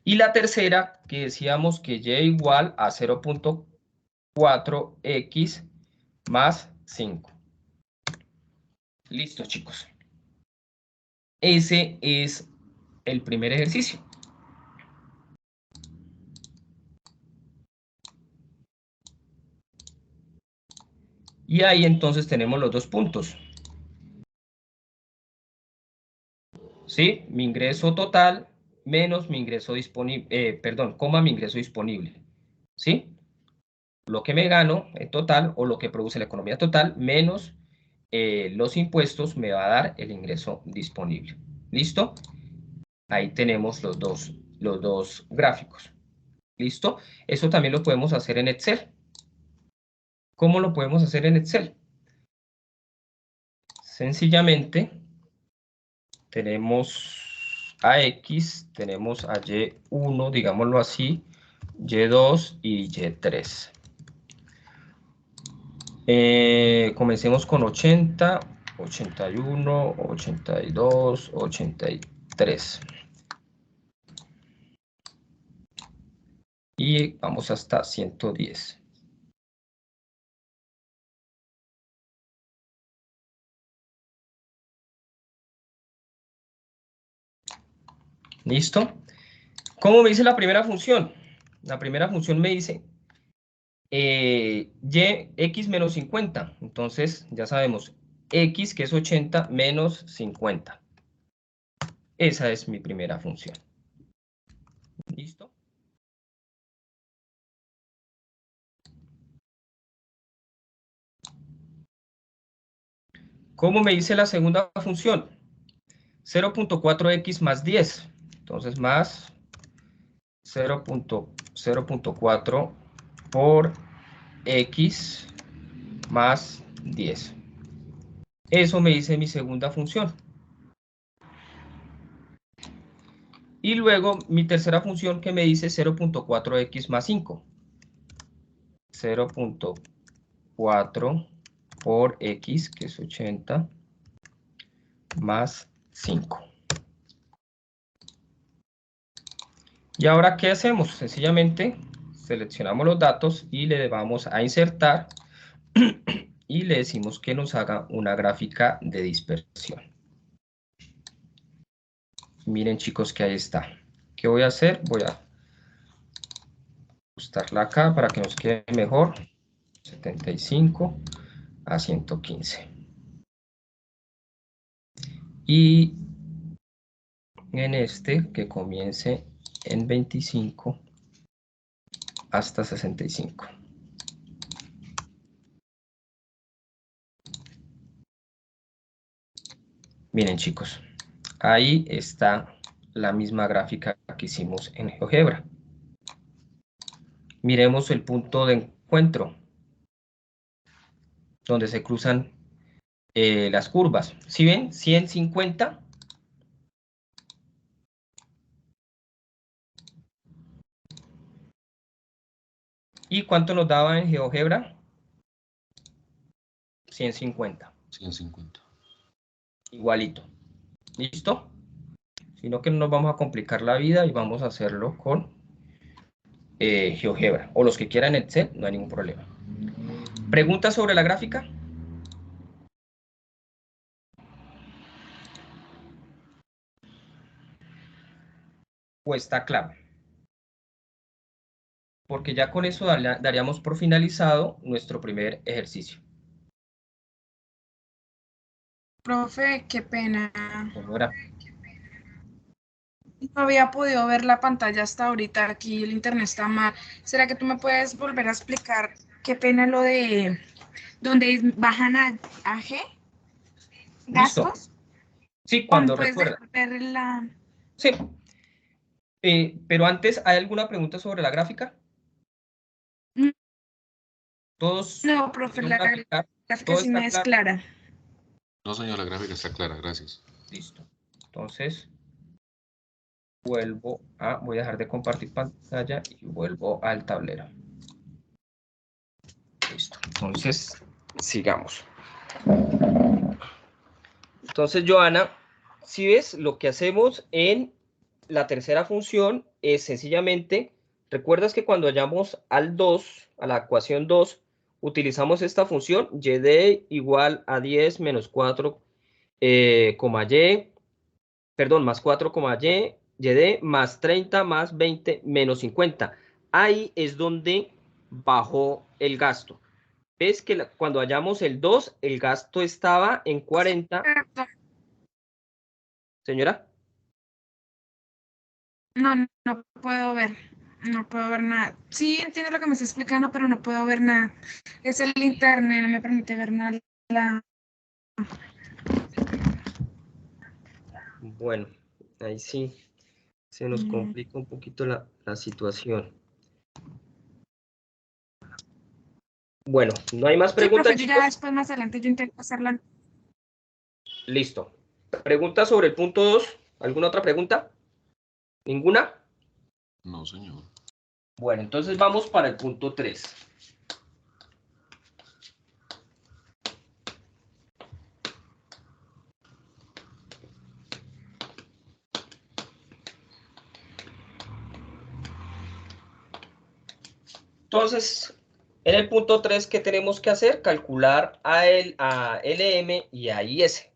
Y la tercera, que decíamos que Y igual a 0.4X más 5. Listo, chicos. Ese es el primer ejercicio. Y ahí entonces tenemos los dos puntos. ¿Sí? Mi ingreso total menos mi ingreso disponible, coma mi ingreso disponible. ¿Sí? Lo que me gano en total o lo que produce la economía total menos los impuestos me va a dar el ingreso disponible. ¿Listo? Ahí tenemos los dos gráficos. ¿Listo? Eso también lo podemos hacer en Excel. ¿Cómo lo podemos hacer en Excel? Sencillamente tenemos a X, tenemos a Y1, digámoslo así, Y2 y Y3. Comencemos con 80, 81, 82, 83. y vamos hasta 110. ¿Listo? ¿Cómo me dice la primera función? La primera función me dice x menos 50. Entonces, ya sabemos, x, que es 80, menos 50. Esa es mi primera función. ¿Listo? ¿Cómo me dice la segunda función? 0.4x más 10. Entonces, más 0.4 por x más 10. Eso me dice mi segunda función. Y luego mi tercera función que me dice 0.4x más 5. 0.4 por x, que es 80, más 5. ¿Y ahora qué hacemos? Sencillamente seleccionamos los datos y le vamos a insertar y le decimos que nos haga una gráfica de dispersión. Miren, chicos, que ahí está. ¿Qué voy a hacer? Voy a ajustarla acá para que nos quede mejor. 75 a 115. Y en este que comience en 25 hasta 65. Miren, chicos, ahí está la misma gráfica que hicimos en GeoGebra. Miremos el punto de encuentro, donde se cruzan las curvas. ¿Sí ven? 150. ¿Y cuánto nos daba en GeoGebra? 150. 150. Igualito. ¿Listo? Sino que no nos vamos a complicar la vida y vamos a hacerlo con GeoGebra. O los que quieran Excel, no hay ningún problema. ¿Preguntas sobre la gráfica? ¿O está claro? Porque ya con eso daríamos por finalizado nuestro primer ejercicio. Profe, qué pena. Señora, No había podido ver la pantalla hasta ahorita. Aquí el internet está mal. ¿Será que tú me puedes volver a explicar qué pena lo de donde bajan a G? listo. ¿Gastos? Sí, ¿O me cuando puedes recuerda. dejar ver la...? Sí. Pero antes, ¿hay alguna pregunta sobre la gráfica? Todos No, profe, pudieron la graficar. gráfica ¿Todo sí está me es claro? clara. No, señor, la gráfica está clara, gracias. Listo. Entonces, voy a dejar de compartir pantalla y vuelvo al tablero. Listo. Entonces, sigamos. Entonces, Joana, si ves, lo que hacemos en la tercera función es sencillamente, ¿recuerdas que cuando hallamos al 2, a la ecuación 2, utilizamos esta función y de igual a 10 menos 4, más 4, y de más 30 más 20 menos 50. Ahí es donde bajó el gasto. ¿Ves que cuando hallamos el 2, el gasto estaba en 40? Señora. No, no puedo ver. No puedo ver nada. Sí, entiendo lo que me está explicando, pero no puedo ver nada. Es el internet, no me permite ver nada. Bueno, ahí sí se nos complica un poquito la situación. Bueno, ¿no hay más Sí, preguntas, profe, yo ya chicos? después más adelante yo intento hacerla. Listo. ¿Pregunta sobre el punto 2? ¿Alguna otra pregunta? ¿Ninguna? No, señor. Bueno, entonces vamos para el punto 3. Entonces, en el punto 3, ¿qué tenemos que hacer? Calcular a LM y a IS,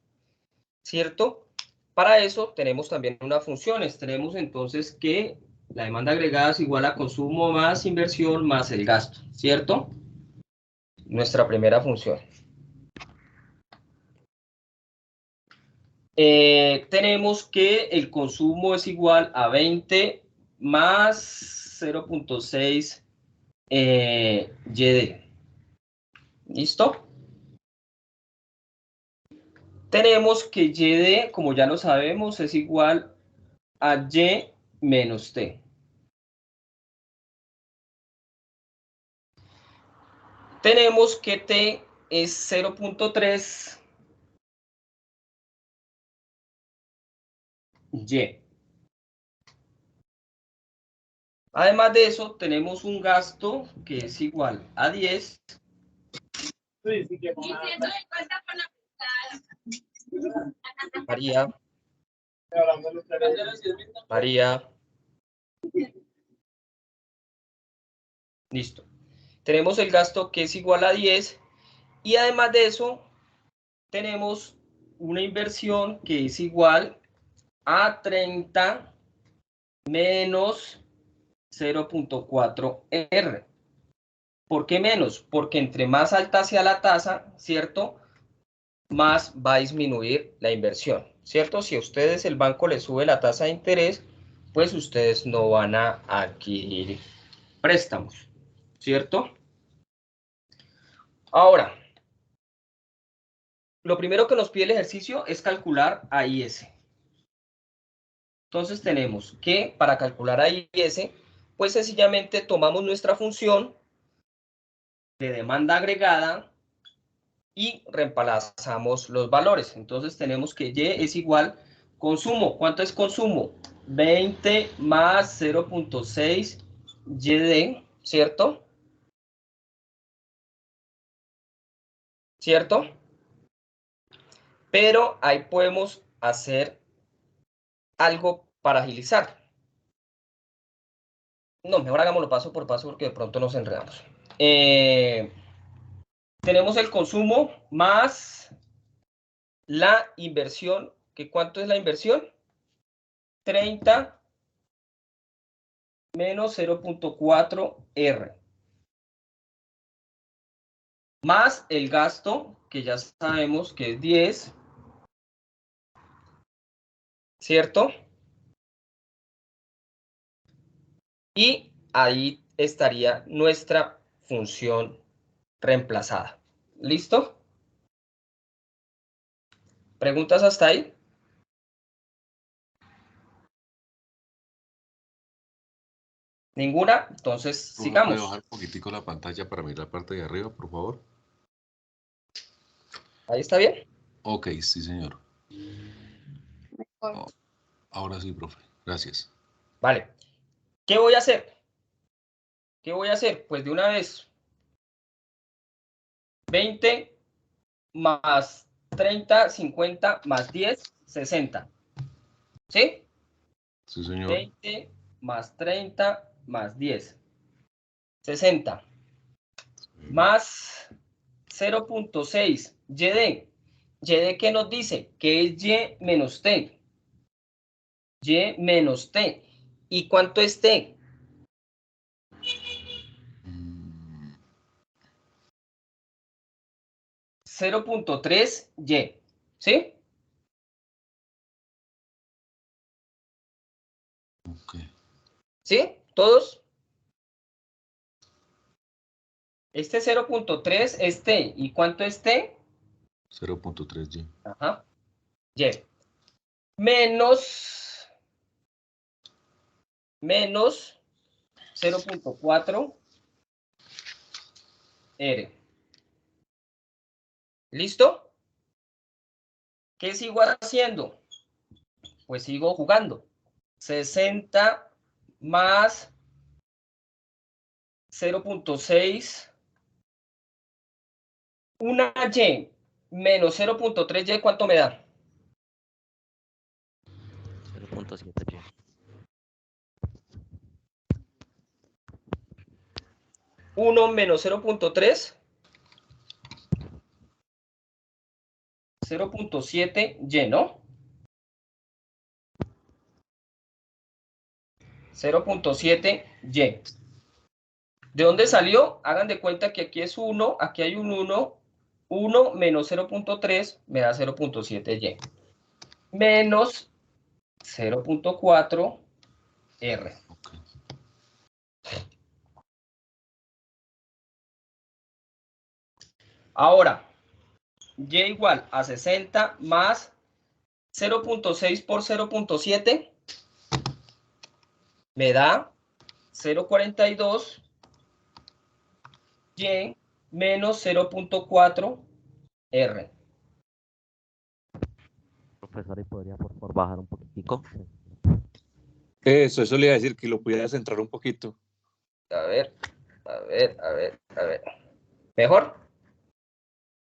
¿cierto? Para eso tenemos también unas funciones. Tenemos entonces que la demanda agregada es igual a consumo más inversión más el gasto, ¿cierto? Nuestra primera función. Tenemos que el consumo es igual a 20 más 0.6 YD. ¿Listo? Tenemos que YD, como ya lo sabemos, es igual a Y menos T. Tenemos que T es 0.3 Y. Además de eso, tenemos un gasto que es igual a 10. María. María. Listo. Tenemos el gasto que es igual a 10 y además de eso tenemos una inversión que es igual a 30 menos 0.4 R. ¿Por qué menos? Porque entre más alta sea la tasa, ¿cierto? Más va a disminuir la inversión, ¿cierto? Si a ustedes el banco les sube la tasa de interés, pues ustedes no van a adquirir préstamos, ¿cierto? Ahora, lo primero que nos pide el ejercicio es calcular AIS. Entonces tenemos que para calcular AIS, pues sencillamente tomamos nuestra función de demanda agregada y reemplazamos los valores. Entonces tenemos que Y es igual consumo. ¿Cuánto es consumo? 20 más 0.6 YD, ¿cierto? ¿Cierto? Pero ahí podemos hacer algo para agilizar. No, mejor hagámoslo paso por paso porque de pronto nos enredamos. Tenemos el consumo más la inversión. ¿Que cuánto es la inversión? 30 menos 0.4 R. Más el gasto, que ya sabemos que es 10. ¿Cierto? Y ahí estaría nuestra función reemplazada. ¿Listo? ¿Preguntas hasta ahí? ¿Ninguna? Entonces, ¿Profe, puede sigamos. bajar un poquitico la pantalla para mirar la parte de arriba, por favor? ¿Ahí está bien? Ok, sí, señor. Mejor. Oh, ahora sí, profe. Gracias. Vale. ¿Qué voy a hacer? ¿Qué voy a hacer? Pues de una vez. 20 más 30, 50 más 10, 60. ¿Sí? Sí, señor. 20 más 30 más 10. 60. Más 0.6. YD. ¿YD qué nos dice? Que es Y menos T. Y menos T. ¿Y cuánto es T? 0.3 Y. ¿Sí? Ok. ¿Sí? ¿Todos? Este 0.3 es T. ¿Y cuánto es T? 0.3Y. Ajá. Y. Menos 0.4 R. ¿Listo? ¿Qué sigo haciendo? Pues sigo jugando. 60 más 0.6. Una Y menos 0.3Y, ¿cuánto me da? 0.7Y. 1 menos 0.3. 0.7y, ¿no? 0.7y. ¿De dónde salió? Hagan de cuenta que aquí es 1, aquí hay un 1. 1 menos 0.3 me da 0.7y. Menos 0.4 R. Ok. Ahora, y igual a 60 más 0.6 por 0.7 me da 0.42 y menos 0.4 R. Profesor, ¿y podría por favor bajar un poquitico? Eso le iba a decir, que lo pudieras centrar un poquito. A ver. ¿Mejor?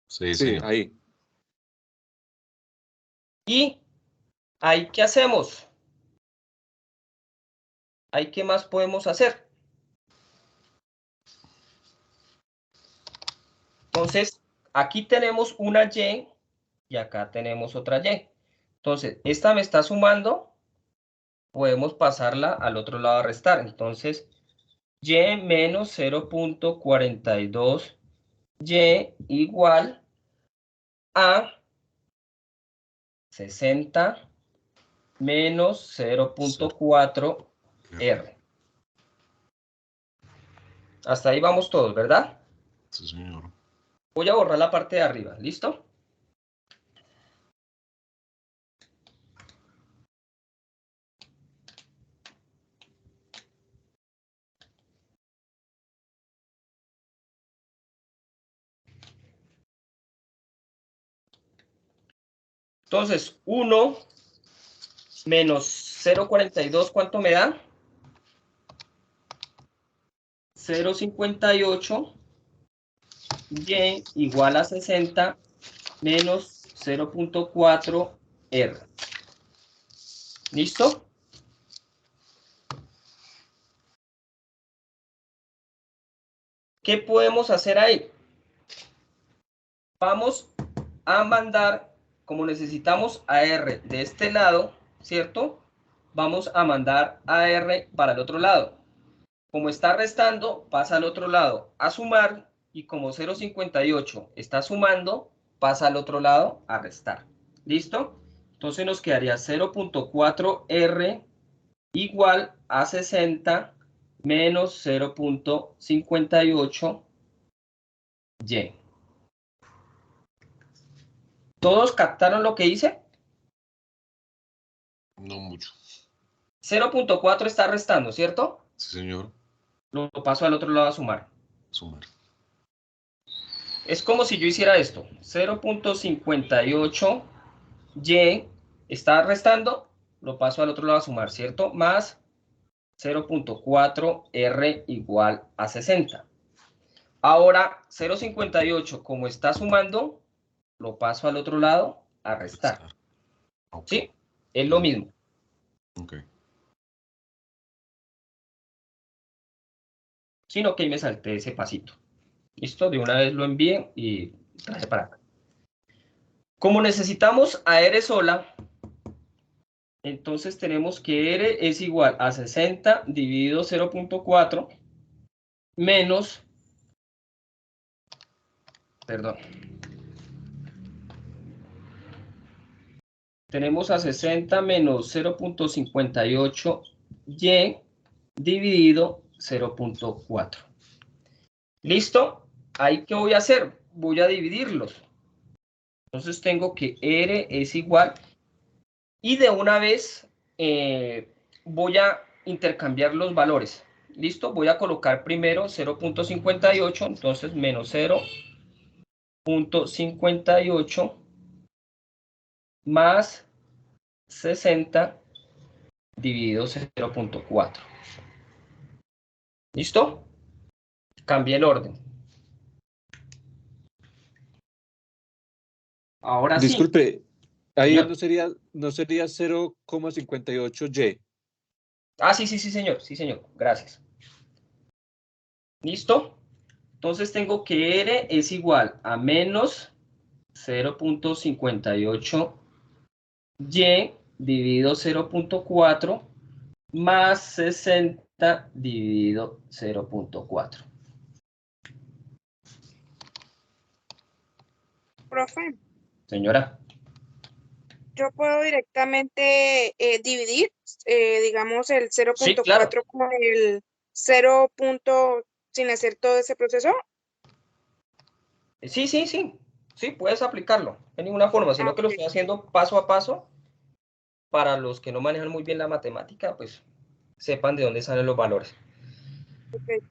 Sí, Sí, señor. ahí. ¿Y ahí qué hacemos? ¿Ahí qué más podemos hacer? Entonces, aquí tenemos una y y acá tenemos otra y. Entonces, esta me está sumando, podemos pasarla al otro lado a restar. Entonces, y menos 0.42y igual a 60 menos 0.4 R. Hasta ahí vamos todos, ¿verdad? Sí, señor. Voy a borrar la parte de arriba, ¿listo? Entonces, 1 menos 0.42, ¿cuánto me da? 0.58 y igual a 60 menos 0.4 R. ¿Listo? ¿Qué podemos hacer ahí? Vamos a mandar, como necesitamos AR de este lado, ¿cierto? Vamos a mandar AR para el otro lado. Como está restando, pasa al otro lado a sumar, y como 0.58 está sumando, pasa al otro lado a restar. ¿Listo? Entonces nos quedaría 0.4 R igual a 60 menos 0.58 Y. ¿Todos captaron lo que hice? No mucho. 0.4 está restando, ¿cierto? Sí, señor. Lo paso al otro lado a sumar. Sumar. Es como si yo hiciera esto. 0.58 Y está restando, lo paso al otro lado a sumar, ¿cierto? Más 0.4 R igual a 60. Ahora, 0.58, como está sumando, lo paso al otro lado a restar. Ok. ¿Sí? Es lo mismo. Ok. Sino que ahí me salté ese pasito. ¿Listo? De una vez lo envié y traje para acá. Como necesitamos a R sola, entonces tenemos que R es igual a 60 dividido 0.4 menos, perdón, tenemos a 60 menos 0.58 Y dividido 0.4. ¿Listo? ¿Ahí qué voy a hacer? Voy a dividirlos. Entonces tengo que R es igual, y de una vez voy a intercambiar los valores. ¿Listo? Voy a colocar primero 0.58, entonces menos 0.58 más 60 dividido 0.4. ¿Listo? Cambié el orden. Ahora sí, Disculpe, ahí señor. no sería 0,58Y. Ah, sí, señor. Sí, señor. Gracias. ¿Listo? Entonces tengo que R es igual a menos 0.58 Y dividido 0.4 más 60 dividido 0.4. Profe, Señora, yo puedo directamente dividir, digamos, el sí, claro. 0.4 con el 0. Sin hacer todo ese proceso. Sí, sí, sí. Sí, puedes aplicarlo de ninguna forma, sino que lo Ok, estoy haciendo paso a paso para los que no manejan muy bien la matemática, pues sepan de dónde salen los valores. ok.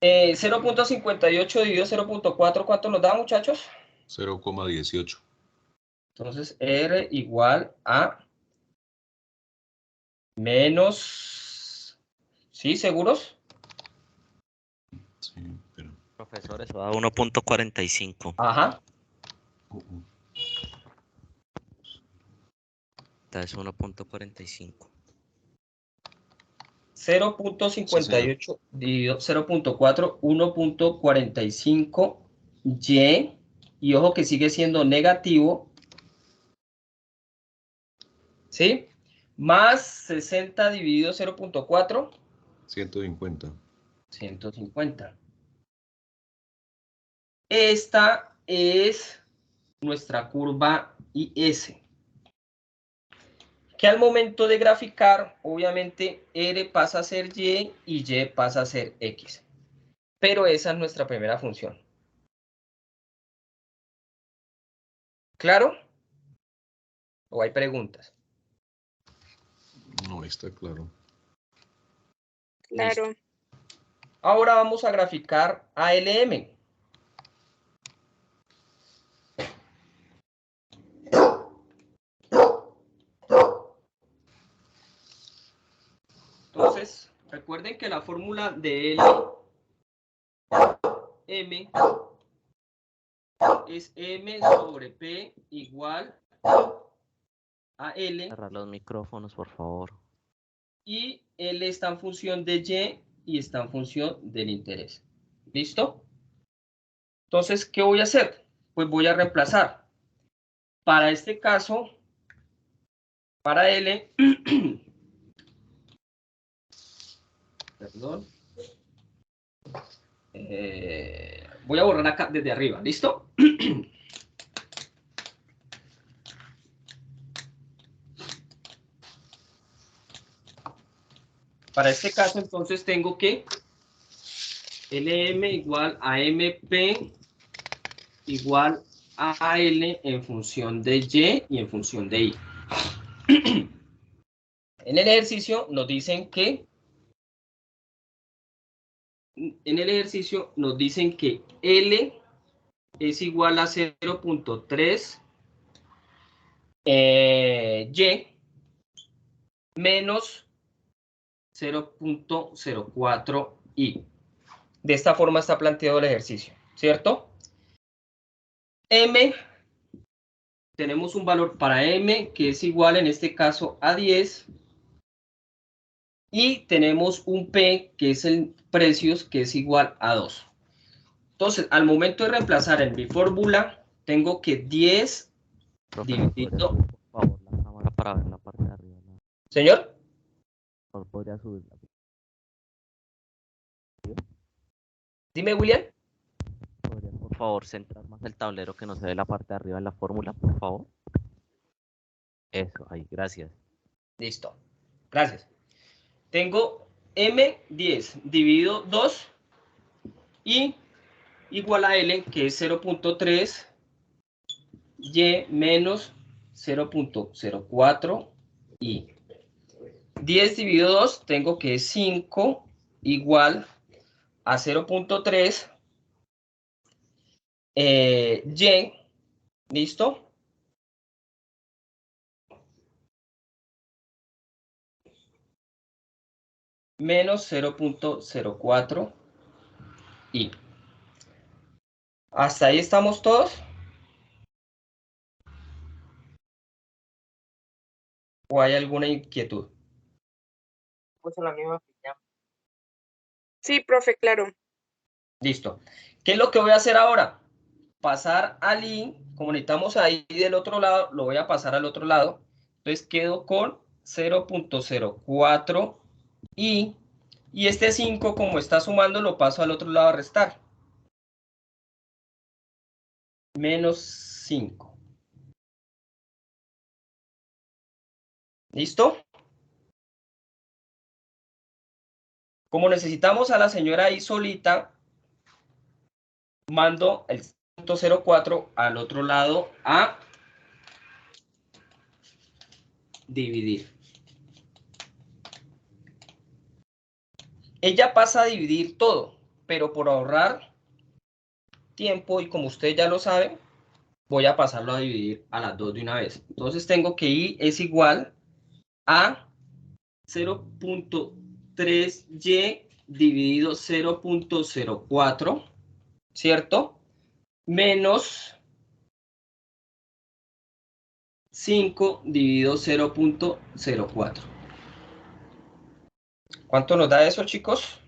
0.58 dividido 0.4, ¿cuánto nos da, muchachos? 0,18. Entonces, R igual a menos... ¿Sí? ¿Seguros? Sí, pero... Profesor, eso da 1.45. Ajá. Es 1.45. 0.58 dividido 0.4, 1.45 Y. Y ojo que sigue siendo negativo. ¿Sí? Más 60 dividido 0.4. 150. 150. Esta es nuestra curva IS. Que al momento de graficar, obviamente, R pasa a ser Y y Y pasa a ser X. Pero esa es nuestra primera función. ¿Claro? ¿O hay preguntas? No, está claro. Claro. Listo. Ahora vamos a graficar ALM. Entonces, recuerden que la fórmula de LM es M sobre P igual a L. Cerrar los micrófonos, por favor. Y L está en función de Y y está en función del interés. ¿Listo? Entonces, ¿qué voy a hacer? Pues voy a reemplazar. Para este caso, para L, perdón, voy a borrar acá desde arriba, ¿listo? Para este caso, entonces, tengo que LM igual a MP igual a L en función de Y y en función de I. En el ejercicio nos dicen que L es igual a 0.3 Y menos 0.04 I. De esta forma está planteado el ejercicio, ¿cierto? M, tenemos un valor para M que es igual en este caso a 10 y tenemos un P que es el precios que es igual a 2. Entonces, al momento de reemplazar en mi fórmula, tengo que 10 Profesor, ¿podría dividido... subir, por favor, la cámara para ver la parte de arriba? Señor, ¿Podría subirla? dime, William. ¿Podría, por favor, centrar más el tablero que no se ve la parte de arriba en la fórmula, por favor? Eso, ahí, gracias. Listo. Gracias. Tengo M10 dividido 2 y igual a L, que es 0.3 Y menos 0.04 Y. 10 dividido 2 tengo que es 5 igual a 0.3 Y. ¿Listo? Menos 0.04 Y. ¿Hasta ahí estamos todos? ¿O hay alguna inquietud? Sí, profe, claro. Listo. ¿Qué es lo que voy a hacer ahora? Pasar al i, como necesitamos ahí del otro lado, lo voy a pasar al otro lado. Entonces quedo con 0.04 y este 5, como está sumando, lo paso al otro lado a restar. Menos 5. ¿Listo? Como necesitamos a la señora ahí solita, mando el 0.04 al otro lado a dividir. Ella pasa a dividir todo, pero por ahorrar tiempo y como usted ya lo sabe, voy a pasarlo a dividir a las dos de una vez. Entonces tengo que i es igual a 0.3y dividido 0.04, ¿cierto? Menos 5 dividido 0.04. ¿Cuánto nos da eso, chicos?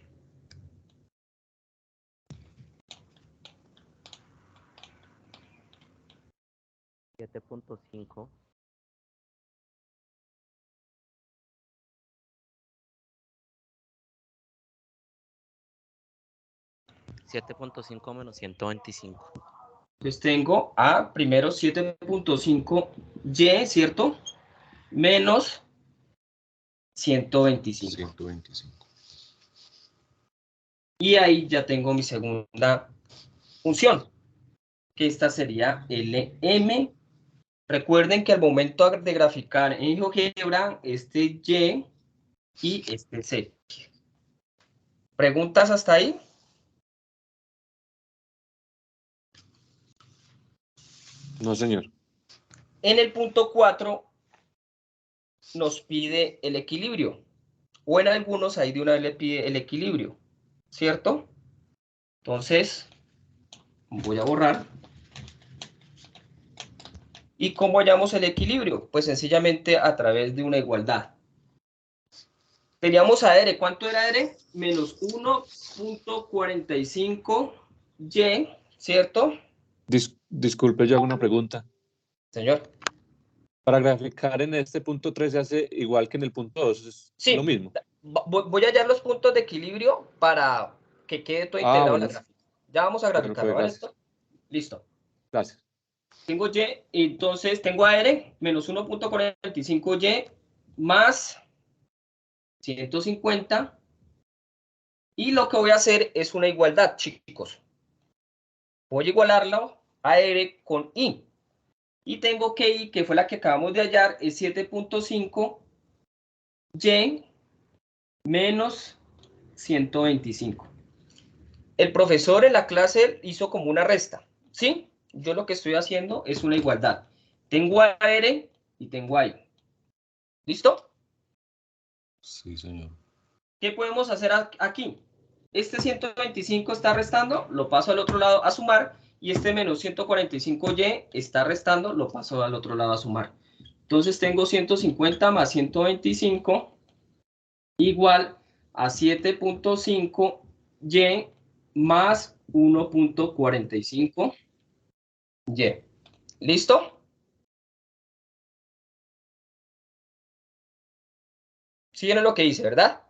7.5. 7.5 menos 125. Entonces tengo a primero 7.5y, ¿cierto? Menos 125. 125. Y ahí ya tengo mi segunda función, que esta sería LM. Recuerden que al momento de graficar en GeoGebra, este Y y este Z. ¿Preguntas hasta ahí? No, señor. En el punto 4 nos pide el equilibrio. O en algunos ahí de una vez le pide el equilibrio, ¿cierto? Entonces, voy a borrar. ¿Y cómo hallamos el equilibrio? Pues sencillamente a través de una igualdad. Teníamos a R, ¿cuánto era R? Menos 1.45y, ¿cierto? Disculpe, yo hago una pregunta. Señor. Para graficar en este punto 3 se hace igual que en el punto 2, es lo Sí, mismo. voy a hallar los puntos de equilibrio para que quede todo integrado en la Bueno, gráfica. Ya vamos a bueno, graficarlo, pues ¿vale? gracias. Listo. Gracias. Tengo Y, entonces tengo a R menos 1.45y más 150. Y lo que voy a hacer es una igualdad, chicos. Voy a igualarlo a R con I. Y tengo que I, que fue la que acabamos de hallar, es 7.5y menos 125. El profesor en la clase hizo como una resta, ¿sí? Yo lo que estoy haciendo es una igualdad. Tengo a R y tengo a I. ¿Listo? Sí, señor. ¿Qué podemos hacer aquí? Este 125 está restando, lo paso al otro lado a sumar, y este menos 145y está restando, lo paso al otro lado a sumar. Entonces tengo 150 más 125 igual a 7.5y más 1.45y. ¿Listo? ¿Sí vieron lo que hice, verdad?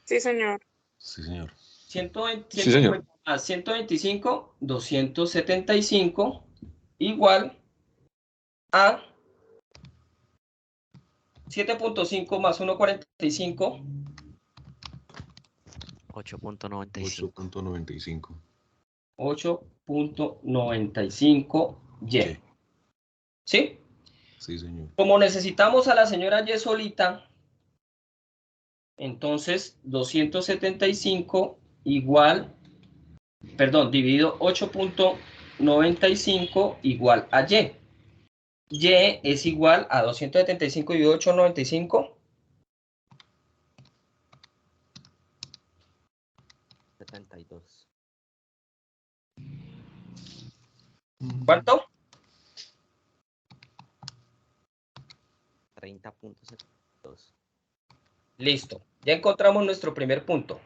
Sí, señor. Sí, señor. 120, Sí, señor. 150 más 125, 275 igual a 7.5 más 1.45. 8.95. 8.95. 8.95y. ¿Sí? Sí, señor. Como necesitamos a la señora Y solita, entonces 275 igual, perdón, dividido 8.95 igual a Y. Y es igual a 275 dividido 8.95. 72. ¿Cuánto? 30.72. Listo. Ya encontramos nuestro primer punto.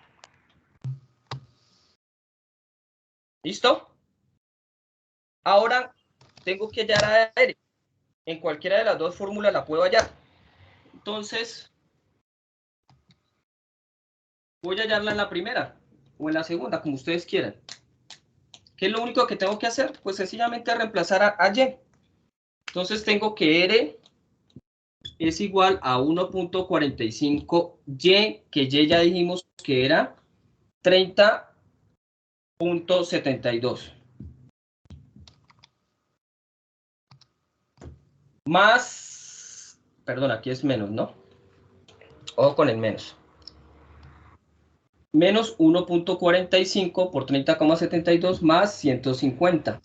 ¿Listo? Ahora tengo que hallar a R. En cualquiera de las dos fórmulas la puedo hallar. Entonces, voy a hallarla en la primera o en la segunda, como ustedes quieran. ¿Qué es lo único que tengo que hacer? Pues sencillamente reemplazar a Y. Entonces tengo que R es igual a 1.45Y, que Y ya dijimos que era 30.72. Más, perdón, aquí es menos, ¿no? Ojo con el menos. Menos 1.45 por 30,72 más 150.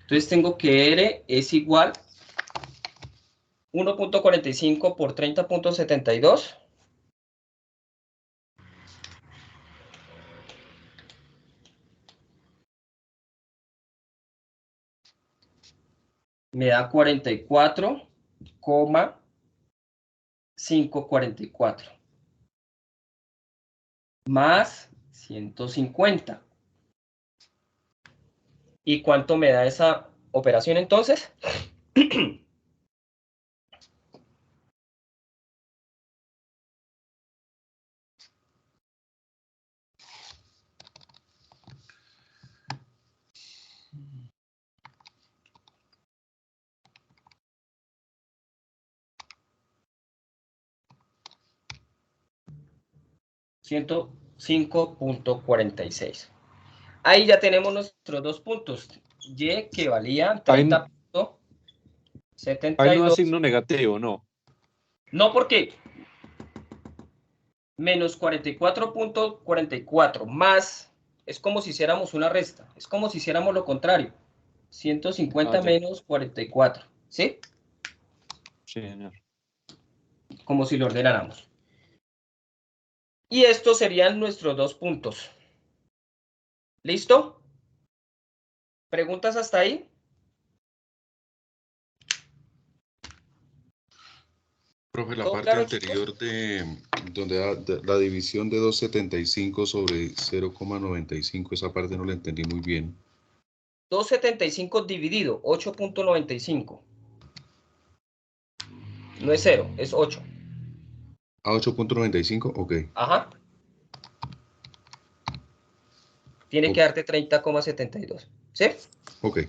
Entonces tengo que R es igual 1.45 por 30.72. Me da 44,544. Más 150. ¿Y cuánto me da esa operación entonces? $105.46. Ahí ya tenemos nuestros dos puntos. Y que valía Ahí 30.72. no da signo negativo, no. No, porque menos 44.44 más, es como si hiciéramos una resta, es como si hiciéramos lo contrario. 150 Ah, ya. menos 44, ¿sí? Sí, señor. Como si lo ordenáramos. Y estos serían nuestros dos puntos. ¿Listo? ¿Preguntas hasta ahí? Profe, la ¿Todo parte claro, chicos? anterior de donde la división de 275 sobre 0,95, esa parte no la entendí muy bien. 275 dividido, 8.95. No es 0, es 8. A 8.95, ok. Ajá. Tiene que darte 30,72. ¿Sí? Ok.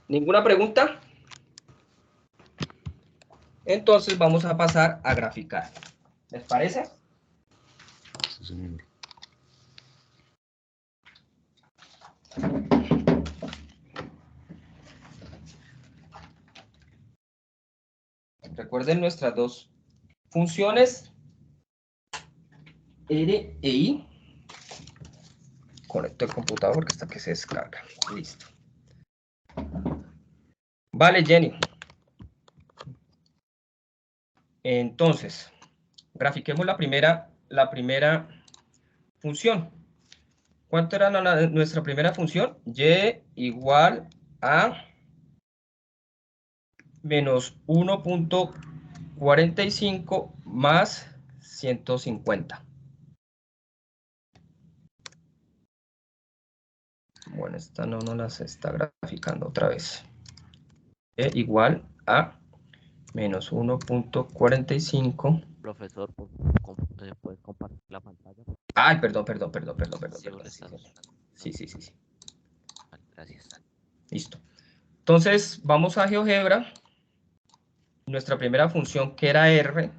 ¿Ninguna pregunta? Entonces vamos a pasar a graficar. ¿Les parece? Sí, señor. Recuerden nuestras dos funciones, R e I. Conecto el computador porque hasta que se descarga. Listo. Vale, Jenny. Entonces, grafiquemos la primera función. ¿Cuánto era nuestra primera función? Y igual a menos 1.45 más 150. Bueno, esta no nos las está graficando otra vez. Igual a menos 1.45. Profesor, ¿puedes compartir la pantalla? Ay, perdón. Sí, porque Sí, estás... sí. Vale, gracias. Listo. Entonces, vamos a GeoGebra. Nuestra primera función, que era R,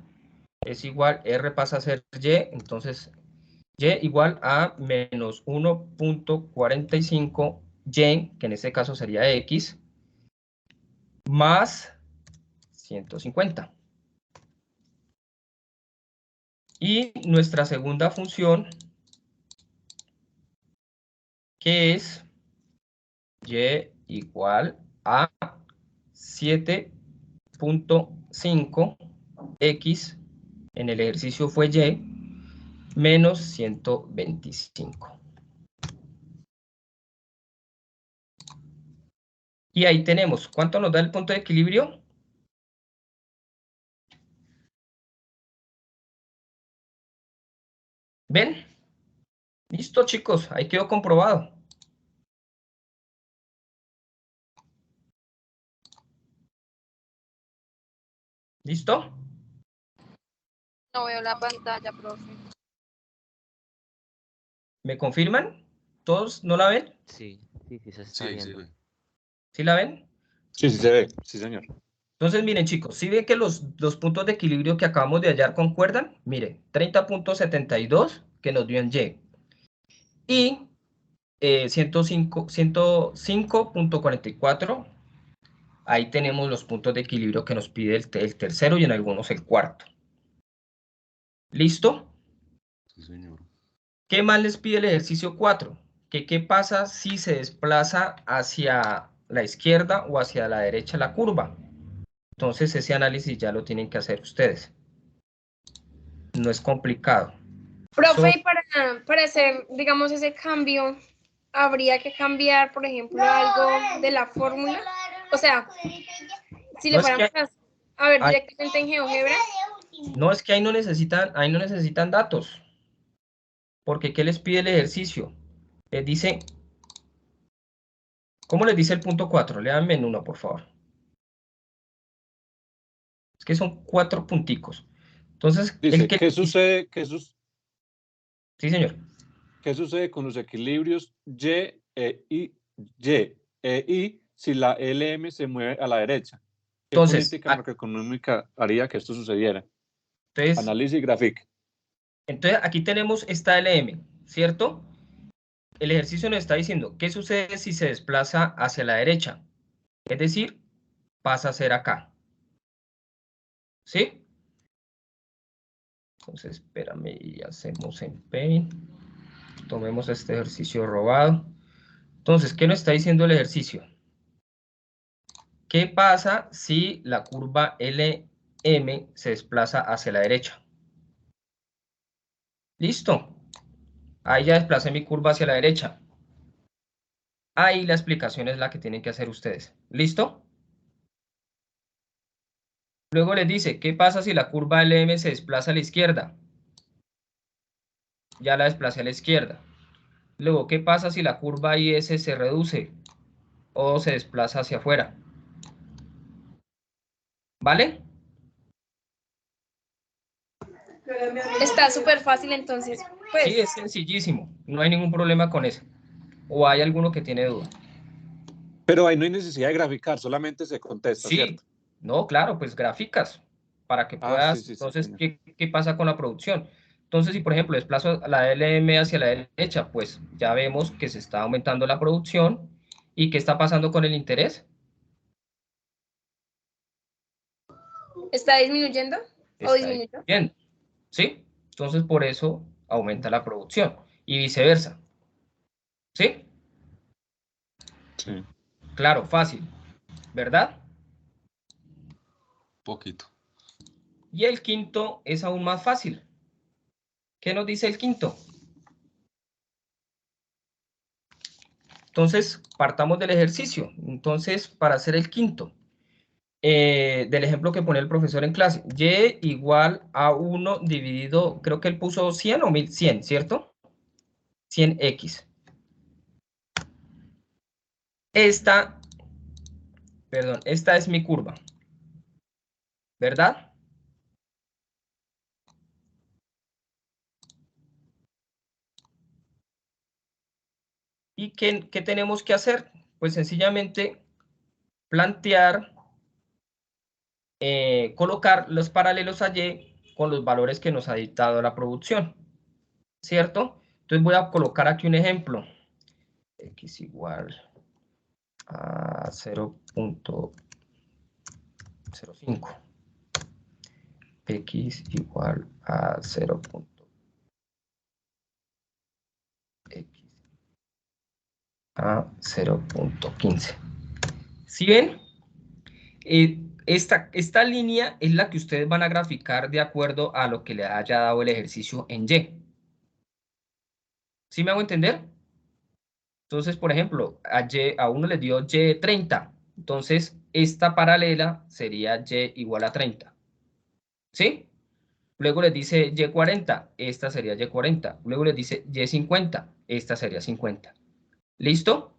es igual, R pasa a ser Y, entonces Y igual a menos 1.45 Y, que en este caso sería X, más 150. Y nuestra segunda función, que es Y igual a 7.5 X, en el ejercicio fue Y, menos 125. Y ahí tenemos, ¿cuánto nos da el punto de equilibrio? ¿Ven? Listo, chicos, ahí quedó comprobado. ¿Listo? No veo la pantalla, profe. ¿Me confirman? ¿Todos no la ven? Sí, sí, sí se está Sí, sí. viendo. ¿Sí la ven? Sí, sí se ve, sí, señor. Entonces, miren, chicos, ¿sí ven que los puntos de equilibrio que acabamos de hallar concuerdan? Miren, 30.72 que nos dio en Y. Y 105.44, ahí tenemos los puntos de equilibrio que nos pide el tercero y en algunos el cuarto. ¿Listo? Sí, señor. ¿Qué más les pide el ejercicio 4? ¿Qué pasa si se desplaza hacia la izquierda o hacia la derecha la curva? Entonces ese análisis ya lo tienen que hacer ustedes. No es complicado. Profe, y para hacer, digamos, ese cambio, habría que cambiar, por ejemplo, algo de la fórmula. O sea, si No le es que, fuéramos a ver directamente en GeoGebra. no es que ahí no necesitan datos. Porque ¿qué les pide el ejercicio? Les dice, ¿cómo les dice el punto 4? Léanme en uno, por favor. Es que son 4 punticos. Entonces, el Dice, que... Sí, señor. ¿qué sucede con los equilibrios Y si la LM se mueve a la derecha? ¿Qué Entonces, política macroeconómica haría que esto sucediera? entonces, Análisis gráfico. entonces aquí tenemos esta LM, ¿cierto? El ejercicio nos está diciendo, ¿qué sucede si se desplaza hacia la derecha? Es decir, pasa a ser acá. ¿Sí? Entonces, espérame y hacemos en Paint. Tomemos este ejercicio robado. Entonces, ¿qué nos está diciendo el ejercicio? ¿Qué pasa si la curva LM se desplaza hacia la derecha? ¿Listo? Ahí ya desplacé mi curva hacia la derecha. Ahí la explicación es la que tienen que hacer ustedes. ¿Listo? Luego les dice, ¿qué pasa si la curva LM se desplaza a la izquierda? Ya la desplacé a la izquierda. Luego, ¿qué pasa si la curva IS se reduce o se desplaza hacia afuera? ¿Vale? Está súper fácil, entonces, pues. Sí, es sencillísimo. No hay ningún problema con eso. ¿O hay alguno que tiene duda? Pero ahí no hay necesidad de graficar, solamente se contesta, Sí, ¿cierto? no, claro, pues gráficas para que Ah, sí, puedas. sí, sí, Entonces, señor. ¿qué pasa con la producción? Entonces, si por ejemplo desplazo la LM hacia la derecha, pues ya vemos que se está aumentando la producción. ¿Y qué está pasando con el interés? ¿Está disminuyendo o Está disminuyó? disminuyendo, ¿sí? Entonces, por eso aumenta la producción y viceversa, ¿sí? Sí. Claro, fácil, ¿verdad? Poquito. Y el quinto es aún más fácil. ¿Qué nos dice el quinto? Entonces, partamos del ejercicio. Entonces, para hacer el quinto, del ejemplo que pone el profesor en clase, y igual a 1 dividido, creo que él puso 100 o 1100, ¿cierto? 100x. Esta es mi curva, ¿verdad? ¿Y qué tenemos que hacer? Pues sencillamente plantear, colocar los paralelos a Y con los valores que nos ha dictado la producción, ¿cierto? Entonces voy a colocar aquí un ejemplo. X igual a 0.05. X igual a 0.15. ¿Sí ven? Esta línea es la que ustedes van a graficar de acuerdo a lo que le haya dado el ejercicio en Y. ¿Sí me hago entender? Entonces, por ejemplo, a uno le dio Y 30. Entonces, esta paralela sería Y igual a 30. ¿Sí? Luego les dice Y40, esta sería Y40. Luego les dice Y50, esta sería 50. ¿Listo?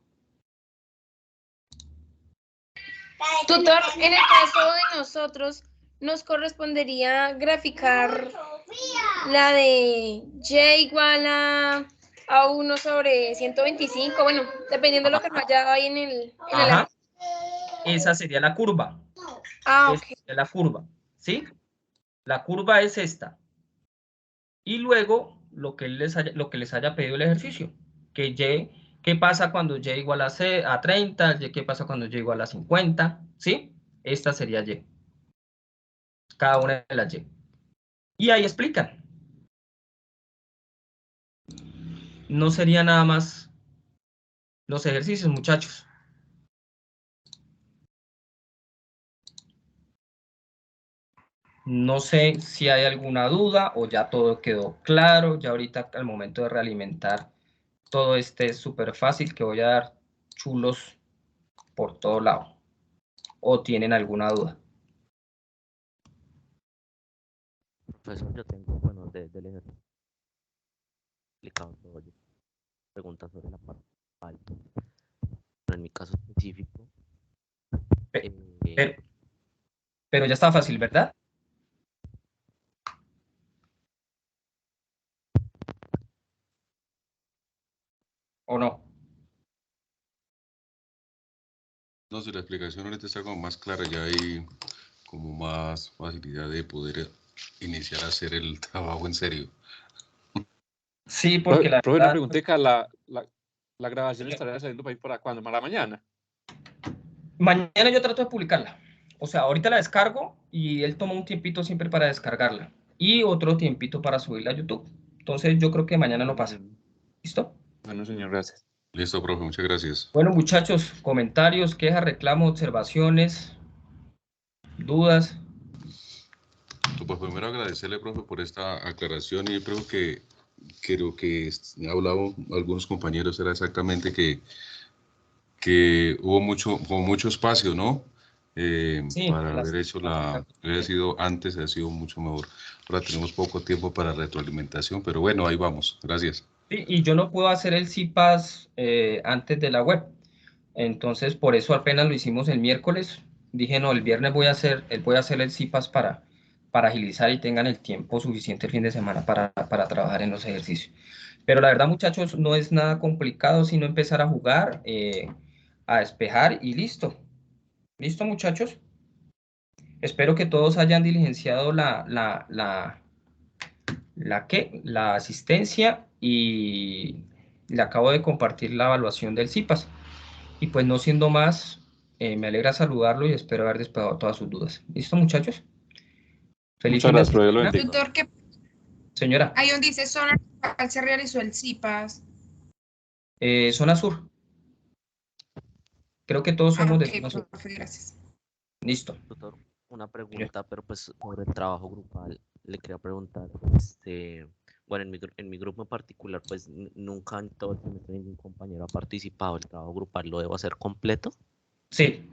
Tutor, en el caso de nosotros, nos correspondería graficar la de y igual a 1 sobre 125, bueno, dependiendo de lo que nos haya dado ahí en el Ajá. Esa sería la curva. Ah, Esta ok. sería la curva, ¿sí? La curva es esta. Y luego lo que les haya pedido el ejercicio, que Y, ¿qué pasa cuando Y igual a 30? ¿Qué pasa cuando Y igual a 50? ¿Sí? Esta sería Y. Cada una de las Y. Y ahí explican. No sería nada más los ejercicios, muchachos. No sé si hay alguna duda o ya todo quedó claro. Ya ahorita al momento de realimentar todo es súper fácil, que voy a dar chulos por todo lado. ¿O tienen alguna duda? Profesor, yo tengo, bueno, del ejercicio explicado todo, yo preguntas sobre la parte alta. Pero en mi caso específico, Pe- Pero ya está fácil, ¿verdad? ¿O no? No, si la explicación ahorita está como más clara, ya hay como más facilidad de poder iniciar a hacer el trabajo en serio. Sí, porque la Profe, una verdad, preguntita, la grabación estaría saliendo para cuándo, para la mañana. mañana yo trato de publicarla. O sea, ahorita la descargo y él toma un tiempito siempre para descargarla. Y otro tiempito para subirla a YouTube. Entonces yo creo que mañana no pasa. ¿Listo? Bueno, señor, gracias. Listo, profe, muchas gracias. Bueno, muchachos, comentarios, quejas, reclamos, observaciones, dudas. Pues primero agradecerle, profe, por esta aclaración y creo que ha hablado algunos compañeros, era exactamente que hubo mucho espacio, ¿no? Sí, Para haber hecho hubiera sido antes, ha sido mucho mejor. Ahora tenemos poco tiempo para retroalimentación, pero bueno, ahí vamos. Gracias. Sí, y yo no puedo hacer el CIPAS antes de la web. Entonces, por eso apenas lo hicimos el miércoles. Dije, no, el viernes voy a hacer el CIPAS para agilizar y tengan el tiempo suficiente el fin de semana para trabajar en los ejercicios. Pero la verdad, muchachos, no es nada complicado, sino empezar a jugar, a despejar y listo. ¿Listo, muchachos? Espero que todos hayan diligenciado la asistencia y le acabo de compartir la evaluación del CIPAS. Y pues no siendo más, me alegra saludarlo y espero haber despejado todas sus dudas. ¿Listo, muchachos? Feliz Muchas fin de gracias, profe, Dios lo semana. bendiga. Tutor, que Señora, ahí donde dice zona en la cual se realizó el CIPAS. zona sur. Creo que todos somos de Ok, zona sur. profe, gracias. Listo. Tutor, una Señor. pregunta, pero pues sobre el trabajo grupal, le quería preguntar, bueno, en mi grupo en particular, pues nunca en todo el semestre ningún compañero ha participado. ¿El trabajo grupal lo debo hacer completo? Sí.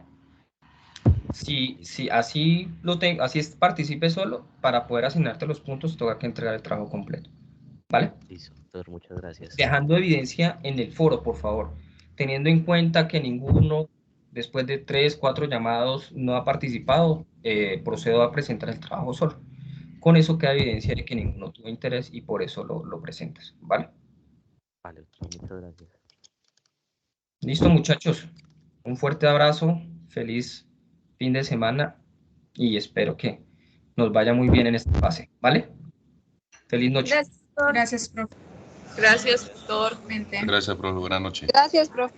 Sí, así lo tengo, participe solo, para poder asignarte los puntos, toca que entregar el trabajo completo. ¿Vale? Listo, tutor, muchas gracias. Dejando evidencia en el foro, por favor, teniendo en cuenta que ninguno, después de 3, 4 llamados, no ha participado, procedo a presentar el trabajo solo. Con eso queda evidencia de que ninguno tuvo interés y por eso lo presentas, ¿vale? Vale, tutor, muchas gracias. Listo, muchachos. Un fuerte abrazo, feliz fin de semana y espero que nos vaya muy bien en esta fase, ¿vale? Feliz noche. Gracias, tutor. Gracias, profe. Gracias, doctor. Vente. Gracias, profe. Buenas noches. Gracias, profe.